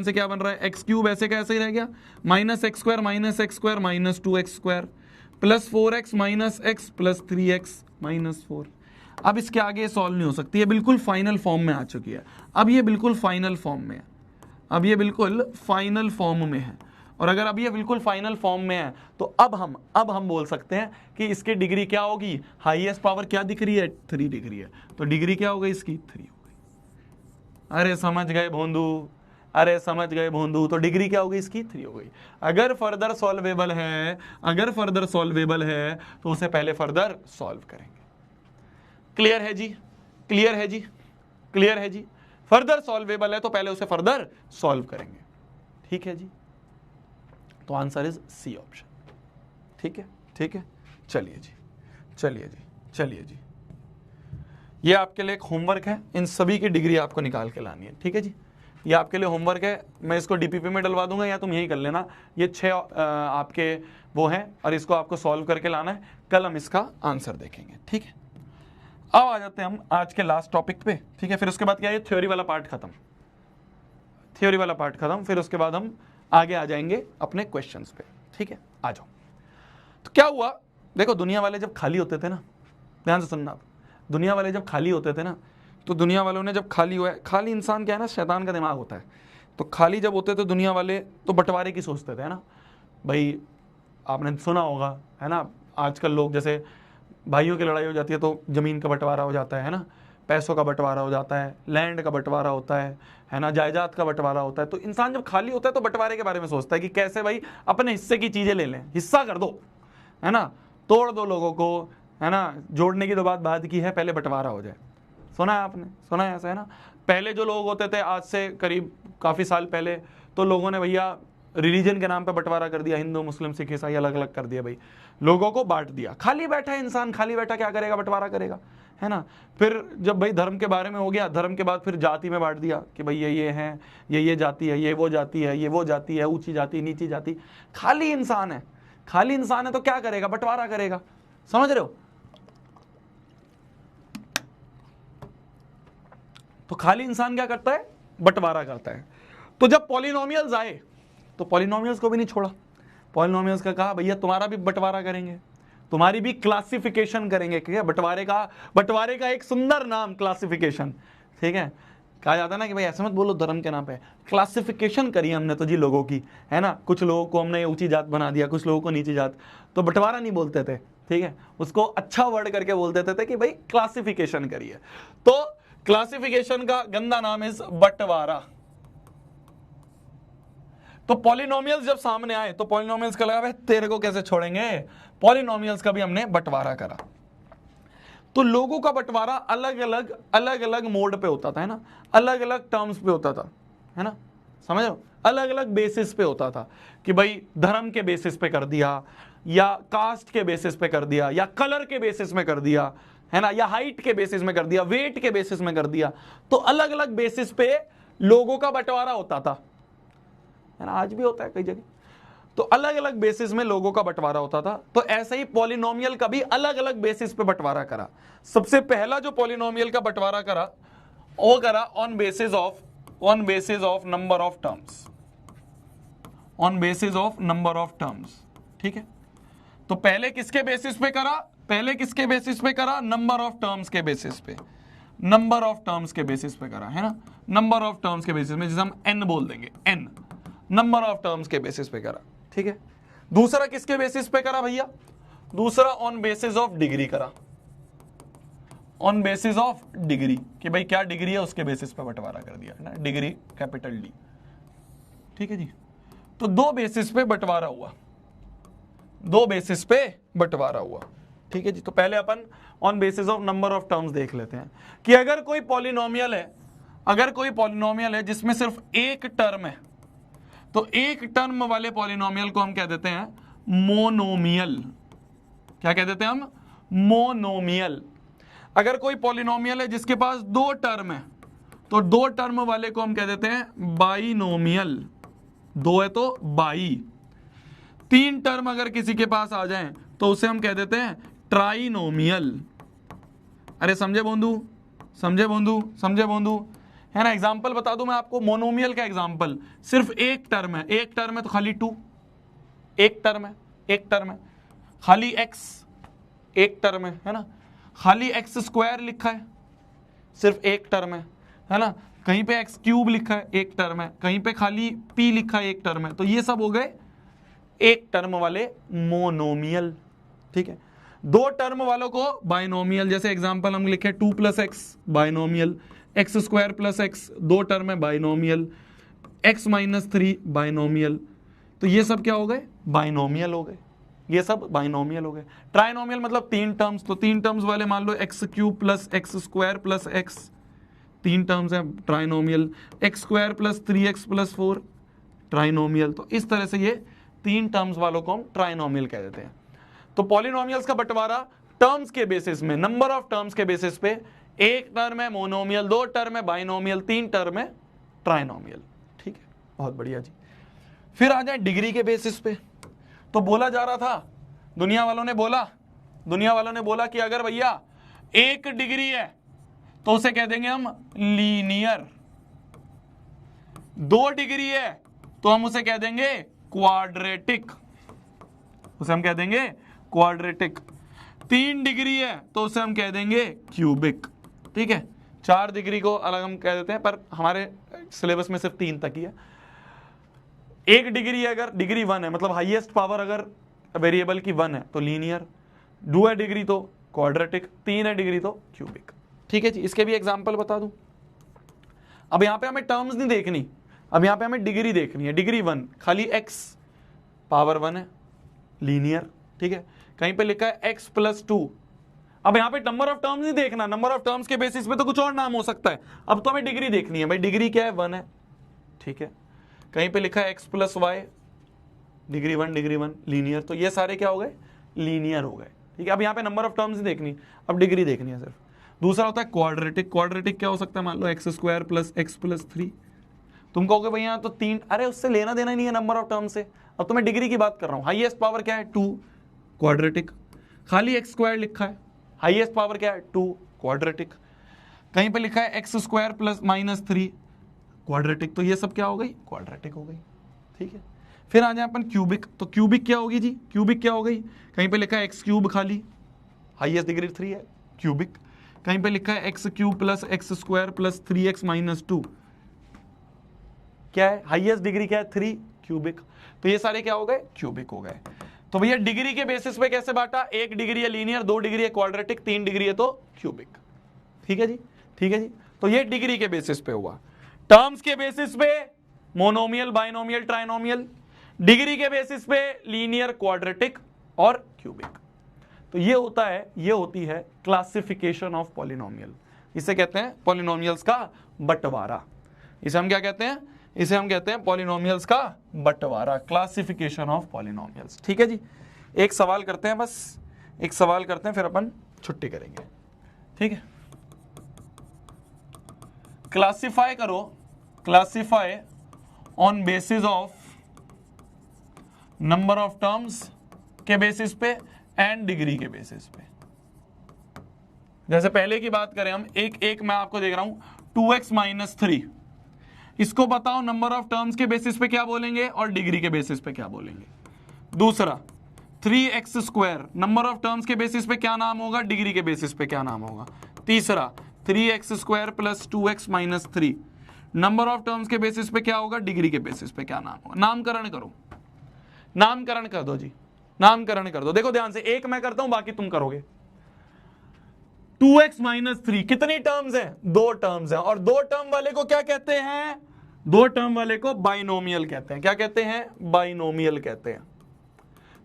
से क्या बन रहा है, एक्स क्यूब ऐसे का ऐसे ही रह गया, minus x square minus 2x square, plus 4x minus x plus 3x -4। अब इसके आगे सॉल्व नहीं हो सकती, ये बिल्कुल फाइनल फॉर्म में आ चुकी है। अब ये बिल्कुल फाइनल फॉर्म में है, अब ये बिल्कुल फाइनल फॉर्म में है। और अगर अब ये बिल्कुल फाइनल फॉर्म में है तो अब हम बोल सकते हैं कि इसकी डिग्री क्या होगी? हाईएस्ट पावर क्या दिख रही है? 3 दिख रही है, तो डिग्री क्या हो गई इसकी? 3 हो गई। अरे समझ गए भोंदू, अरे समझ गए भोंदू। तो डिग्री क्या हो गई इसकी? 3 हो गई। अगर फर्दर सॉल्वेबल है, अगर फर्दर सॉल्वेबल है तो उसे पहले फर्दर सॉल्व करेंगे। क्लियर है जी? क्लियर है जी? क्लियर है जी? फर्दर सॉल्वेबल है तो पहले उसे फर्दर सॉल्व करेंगे। ठीक है जी, तो आंसर इज सी ऑप्शन। ठीक है, ठीक है, चलिए जी, चलिए जी, चलिए जी। ये आपके लिए एक होमवर्क है, इन सभी की डिग्री आपको निकाल के लानी है। ठीक है जी, ये आपके लिए होमवर्क है, मैं इसको डीपीपी में डलवा दूंगा या तुम यही कर लेना। ये 6 आपके वो हैं और इसको आपको सॉल्व करके लाना है। कल हम इसका आंसर देखेंगे। ठीक है, अब आ जाते हैं हम आज के लास्ट टॉपिक पे। ठीक है, फिर उसके बाद क्या है, थ्योरी वाला पार्ट खत्म, थ्योरी वाला पार्ट खत्म। फिर उसके बाद हम आगे आ जाएंगे अपने क्वेश्चंस पे। ठीक है, आ जाओ। तो क्या हुआ, देखो दुनिया वाले जब खाली होते थे ना, ध्यान से सुनना, दुनिया वाले जब खाली होते थे ना, तो दुनिया वालों ने जब खाली इंसान क्या है ना, शैतान का दिमाग होता है। तो खाली जब होते थे दुनिया वाले तो बंटवारे की सोचते थे, है ना भाई। आपने सुना होगा, है ना, आजकल लोग जैसे भाइयों की लड़ाई हो जाती है तो ज़मीन का बंटवारा हो जाता है ना, पैसों का बंटवारा हो जाता है, लैंड का बंटवारा होता है ना, जायदाद का बंटवारा होता है। तो इंसान जब खाली होता है तो बंटवारे के बारे में सोचता है कि कैसे भाई अपने हिस्से की चीज़ें ले लें, हिस्सा कर दो, है ना, तोड़ दो लोगों को, है ना। जोड़ने की तो बात की है, पहले बंटवारा हो जाए। सुना है आपने? सुना है ऐसा, है ना। पहले जो लोग होते थे, आज से करीब काफ़ी साल पहले, तो लोगों ने भैया रिलीजन के नाम पे बंटवारा कर दिया, हिंदू मुस्लिम सिख ईसाई अलग अलग कर दिया भाई, लोगों को बांट दिया। खाली बैठा है इंसान, खाली बैठा क्या करेगा, बंटवारा करेगा, है ना। फिर जब भाई धर्म के बारे में हो गया, धर्म के बाद फिर जाति में बांट दिया कि भाई ये है, ये जाति है, ये वो जाति है, ये वो जाति है, ऊंची जाति नीची जाति। खाली इंसान है, खाली इंसान है तो क्या करेगा, बंटवारा करेगा। समझ रहे हो? तो खाली इंसान क्या करता है, बंटवारा करता है। तो जब पॉलिनोमियल्स आए तो पॉलिनोमियल्स को भी नहीं छोड़ा, पॉलिनोमियल्स का कहा भैया तुम्हारा भी बंटवारा करेंगे, तुम्हारी भी क्लासिफिकेशन करेंगे। ठीक है, बंटवारे का एक सुंदर नाम क्लासिफिकेशन। ठीक है, कहा जाता है ना कि भाई ऐसे मत बोलो धर्म के नाम पे, क्लासिफिकेशन करी हमने तो जी लोगों की, है ना। कुछ लोगों को हमने ऊंची जात बना दिया, कुछ लोगों को नीची जात, तो बंटवारा नहीं बोलते थे। ठीक है, उसको अच्छा वर्ड करके बोल देते थे कि भाई क्लासिफिकेशन करिए। तो क्लासिफिकेशन का गंदा नाम इज बंटवारा। तो पॉलिनोमियल्स जब सामने आए तो पॉलिनोमियल्स का लगा भाई तेरे को कैसे छोड़ेंगे, पॉलिनोमियल्स का भी हमने बंटवारा करा। तो लोगों का बंटवारा अलग अलग मोड पे होता था, है ना, अलग अलग टर्म्स पे होता था, है ना। समझ रहे हो, अलग अलग बेसिस पे होता था कि भाई धर्म के बेसिस पे कर दिया, या कास्ट के बेसिस पे कर दिया, या कलर के बेसिस में कर दिया, है ना, या हाइट के बेसिस में कर दिया, वेट के बेसिस में कर दिया। तो अलग अलग बेसिस पे लोगों का बंटवारा होता था, है ना, आज भी होता है कई जगह। तो अलग अलग बेसिस में लोगों का बंटवारा होता था। तो ऐसे ही पॉलिनोमियल का भी अलग अलग बेसिस पे बंटवारा करा। सबसे पहला जो पॉलिनोमियल का बंटवारा करा वो करा on basis of number of terms, on basis of number of terms. ठीक है, तो पहले किसके बेसिस पे करा, पहले किसके बेसिस पे करा, नंबर ऑफ टर्म्स के बेसिस पे, नंबर ऑफ टर्म्स के बेसिस पे करा, है ना, नंबर ऑफ टर्म्स के बेसिस में, जिसे हम n बोल देंगे, n नंबर ऑफ टर्म्स के बेसिस पे करा। ठीक है, दूसरा किसके बेसिस पे करा भैया, दूसरा ऑन बेसिस ऑफ डिग्री करा, ऑन बेसिस ऑफ डिग्री, कि भाई क्या डिग्री है उसके बेसिस पे बंटवारा कर दिया, है ना, डिग्री कैपिटल डी। ठीक है जी, तो दो बेसिस पे बंटवारा हुआ, दो बेसिस पे बंटवारा हुआ। ठीक है जी, तो पहले अपन on basis of number of terms देख लेते हैं कि अगर कोई पॉलिनोमियल है, अगर कोई पॉलिनोमियल है जिसमें सिर्फ एक टर्म है, तो एक टर्म वाले पॉलिनोमियल को हम कह देते हैं मोनोमियल। क्या कह देते हैं हम, मोनोमियल। अगर कोई पॉलिनोमियल है जिसके पास दो टर्म है, तो दो टर्म वाले को हम कह देते हैं बाइनोमियल, दो है तो बाई। तीन टर्म अगर किसी के पास आ जाएं तो उसे हम कह देते हैं ट्राइनोमियल। अरे समझे बोंदू, समझे बोंदू, समझे बोंदू, है ना। एग्जाम्पल बता दूं मैं आपको, मोनोमियल का एग्जाम्पल, सिर्फ एक टर्म है, एक टर्म है तो खाली 2, एक टर्म है, एक टर्म है, खाली x एक टर्म है ना, खाली x स्क्वायर लिखा है, सिर्फ एक टर्म है ना, कहीं पे x क्यूब लिखा है, एक टर्म है, कहीं पे खाली p लिखा है, एक टर्म है। तो ये सब हो गए एक टर्म वाले मोनोमियल। ठीक है, दो टर्म वालों को बाइनोमियल, जैसे एग्जांपल हम लिखे 2 + x binomial, x square plus x दो टर्म है बाइनोमियल, x - 3 बाइनोमियल। तो ये सब क्या हो गए, बाइनोमियल हो गए, ये सब बाइनोमियल हो गए। ट्राइनोमियल मतलब तीन टर्म्स, तो तीन टर्म्स वाले मान लो x³ + x स्क्वायर + x, तीन टर्म्स है ट्राइनोमियल, x² + 3x + 4 ट्राइनोमियल। तो इस तरह से ये तीन टर्म्स वालों को हम ट्राइनोमियल कह देते हैं। तो पॉलिनोमियल्स का बंटवारा टर्म्स के बेसिस में, नंबर ऑफ टर्म्स के बेसिस पे, एक टर्म है मोनोमियल, दो टर्म है बाइनोमियल, तीन टर्म है ट्राइनोमियल। ठीक है, बहुत बढ़िया जी। फिर आ जाए डिग्री के बेसिस पे। तो बोला जा रहा था, दुनिया वालों ने बोला कि अगर भैया एक डिग्री है तो उसे कह देंगे हम लीनियर, दो डिग्री है तो हम उसे कह देंगे क्वाड्रेटिक, उसे हम कह देंगे क्वाड्रेटिक, तीन डिग्री है तो उसे हम कह देंगे क्यूबिक। ठीक है, चार डिग्री को अलग हम कह देते हैं, पर हमारे सिलेबस में सिर्फ तीन तक ही है। एक डिग्री है, अगर डिग्री 1 है, मतलब हाईएस्ट पावर अगर वेरिएबल की 1 है तो लीनियर, 2 है डिग्री तो क्वाड्रेटिक, 3 है डिग्री तो क्यूबिक। ठीक है जी, इसके भी एग्जांपल बता दूं। अब यहां पे हमें टर्म्स नहीं देखनी, अब यहां पे हमें डिग्री देखनी है। डिग्री 1 खाली x पावर 1 है, लीनियर। ठीक है, कहीं पे लिखा है x + 2। अब यहां पे नंबर ऑफ टर्म्स नहीं देखना, नंबर ऑफ टर्म्स के बेसिस पे तो कुछ और नाम हो सकता है। अब तो हमें डिग्री देखनी है भाई, डिग्री क्या है, 1 है। ठीक है, कहीं पे लिखा है x + y, डिग्री 1 लीनियर। तो ये सारे क्या हो गए, लीनियर हो गए। ठीक है, अब यहाँ पे नंबर ऑफ टर्म्स नहीं देखनी, अब डिग्री देखनी है सिर्फ। दूसरा होता है क्वाड्रेटिक। क्वाड्रेटिक क्या हो सकता है, मान लो x² + x + 3। तुम कहोगे भैया तो 3, अरे उससे लेना देना नहीं है नंबर ऑफ टर्म से, अब तो मैं डिग्री की बात कर रहा हूँ। हाईएस्ट पावर क्या है, 2 क्वाड्रेटिक, खाली x² लिखा है, हाईएस्ट पावर क्या है 2 क्वाड्रेटिक, कहीं पे लिखा है x² + -3 क्वाड्रेटिक। तो ये सब क्या हो गई, क्वाड्रेटिक हो गई। ठीक है, फिर आ जाए अपन क्यूबिक। तो क्यूबिक क्या होगी जी, क्यूबिक क्या हो गई, कहीं पे लिखा है x³ खाली, हाईएस्ट डिग्री 3 है क्यूबिक, कहीं पे लिखा है x³ + x² + 3x - 2 क्या है, हाईएस्ट डिग्री क्या है 3 क्यूबिक। तो ये सारे क्या हो गए, क्यूबिक हो गए। तो भैया डिग्री के बेसिस पे कैसे बांटा, एक डिग्री है लीनियर, दो डिग्री है क्वाड्रेटिक, तीन डिग्री है तो क्यूबिक। ठीक है जी, ठीक है जी। तो ये डिग्री के बेसिस पे हुआ। टर्म्स के बेसिस पे मोनोमियल, बाइनोमियल, ट्राइनोमियल, डिग्री के बेसिस पे लीनियर, क्वाड्रेटिक और क्यूबिक। तो ये होता है, ये होती है क्लासिफिकेशन ऑफ पॉलिनोमियल। इसे कहते हैं पॉलिनोमियल्स का बंटवारा। इसे हम क्या कहते हैं, इसे हम कहते हैं पॉलिनोमियल्स का बंटवारा, क्लासिफिकेशन ऑफ पॉलिनोमियल्स। ठीक है जी, एक सवाल करते हैं, बस एक सवाल करते हैं, फिर अपन छुट्टी करेंगे। ठीक है, क्लासिफाई करो, classify on basis of number of terms के बेसिस पे एंड डिग्री के बेसिस पे। जैसे पहले की बात करें हम, एक मैं आपको देख रहा हूं 2x माइनस 3, इसको बताओ नंबर ऑफ टर्म्स के बेसिस पे क्या बोलेंगे और डिग्री के बेसिस पे क्या बोलेंगे। दूसरा 3x square, number of terms के बेसिस पे क्या नाम होगा, डिग्री के बेसिस पे क्या नाम होगा। तीसरा 3x square plus 2x minus 3, number of terms के बेसिस पे क्या होगा, डिग्री के बेसिस पे क्या नाम होगा। नामकरण करो, नामकरण कर दो जी, नामकरण कर दो। देखो ध्यान से, एक मैं करता हूं, बाकी तुम करोगे। 2x माइनस 3 कितनी टर्म्स है, 2 टर्म्स है, और 2 टर्म वाले को क्या कहते हैं, 2 टर्म वाले को बाइनोमियल कहते हैं। क्या कहते हैं, बाइनोमियल कहते हैं।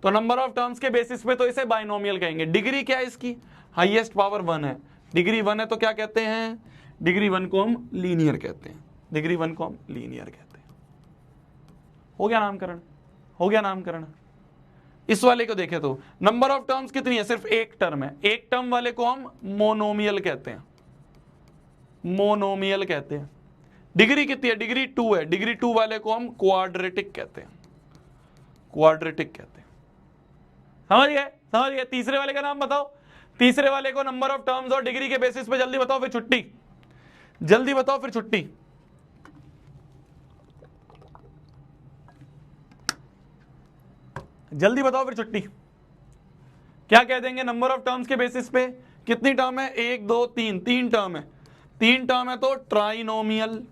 तो नंबर ऑफ टर्म्स के बेसिस पे तो इसे बाइनोमियल कहेंगे। डिग्री क्या है इसकी, हाईएस्ट पावर 1 है, डिग्री 1 है तो क्या कहते हैं, डिग्री 1 को हम लीनियर कहते हैं, डिग्री 1 को हम लीनियर कहते हैं। हो गया नामकरण, हो गया नामकरण। इस वाले को देखें तो नंबर ऑफ टर्म्स कितनी है, सिर्फ एक टर्म है, एक टर्म वाले को हम मोनोमियल कहते हैं, मोनोमियल कहते हैं। डिग्री कितनी है, डिग्री 2 है, डिग्री 2 वाले को हम क्वाड्रेटिक कहते हैं, क्वाड्रेटिक कहते हैं। समझ गए, समझ गए। तीसरे वाले का नाम बताओ, तीसरे वाले को नंबर ऑफ टर्म्स और डिग्री के बेसिस पे जल्दी बताओ, फिर छुट्टी, जल्दी बताओ फिर छुट्टी। जल्दी बताओ फिर छुट्टी। क्या कह देंगे, नंबर ऑफ टर्म्स के बेसिस पे कितनी टर्म है, 1 2 3, 3 टर्म है, 3 टर्म है तो ट्राइनोमियल।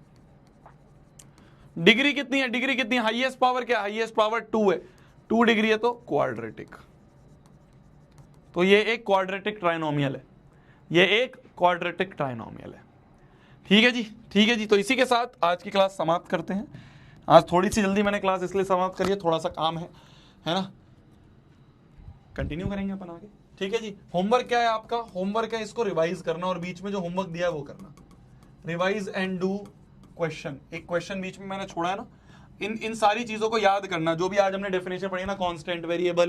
डिग्री कितनी है, डिग्री कितनी है, हाईएस्ट पावर क्या, हाईएस्ट पावर 2 है, 2 डिग्री है तो क्वाड्रेटिक। तो ये एक क्वाड्रेटिक ट्राइनोमियल है, ये एक क्वाड्रेटिक ट्राइनोमियल है। ठीक है जी, ठीक है जी। तो इसी के साथ आज की क्लास समाप्त करते हैं। आज थोड़ी सी जल्दी मैंने क्लास इसलिए समाप्त करी है, थोड़ा सा काम है ना, कंटिन्यू करेंगे अपन आगे। ठीक है जी। होमवर्क क्या है आपका, होमवर्क है इसको रिवाइज करना, और बीच में जो होमवर्क दिया है वो करना, रिवाइज एंड डू क्वेश्चन। एक क्वेश्चन बीच में मैंने छोड़ा है ना, इन सारी चीजों को याद करना, जो भी आज हमने डेफिनेशन पढ़ी ना, कांस्टेंट, वेरिएबल,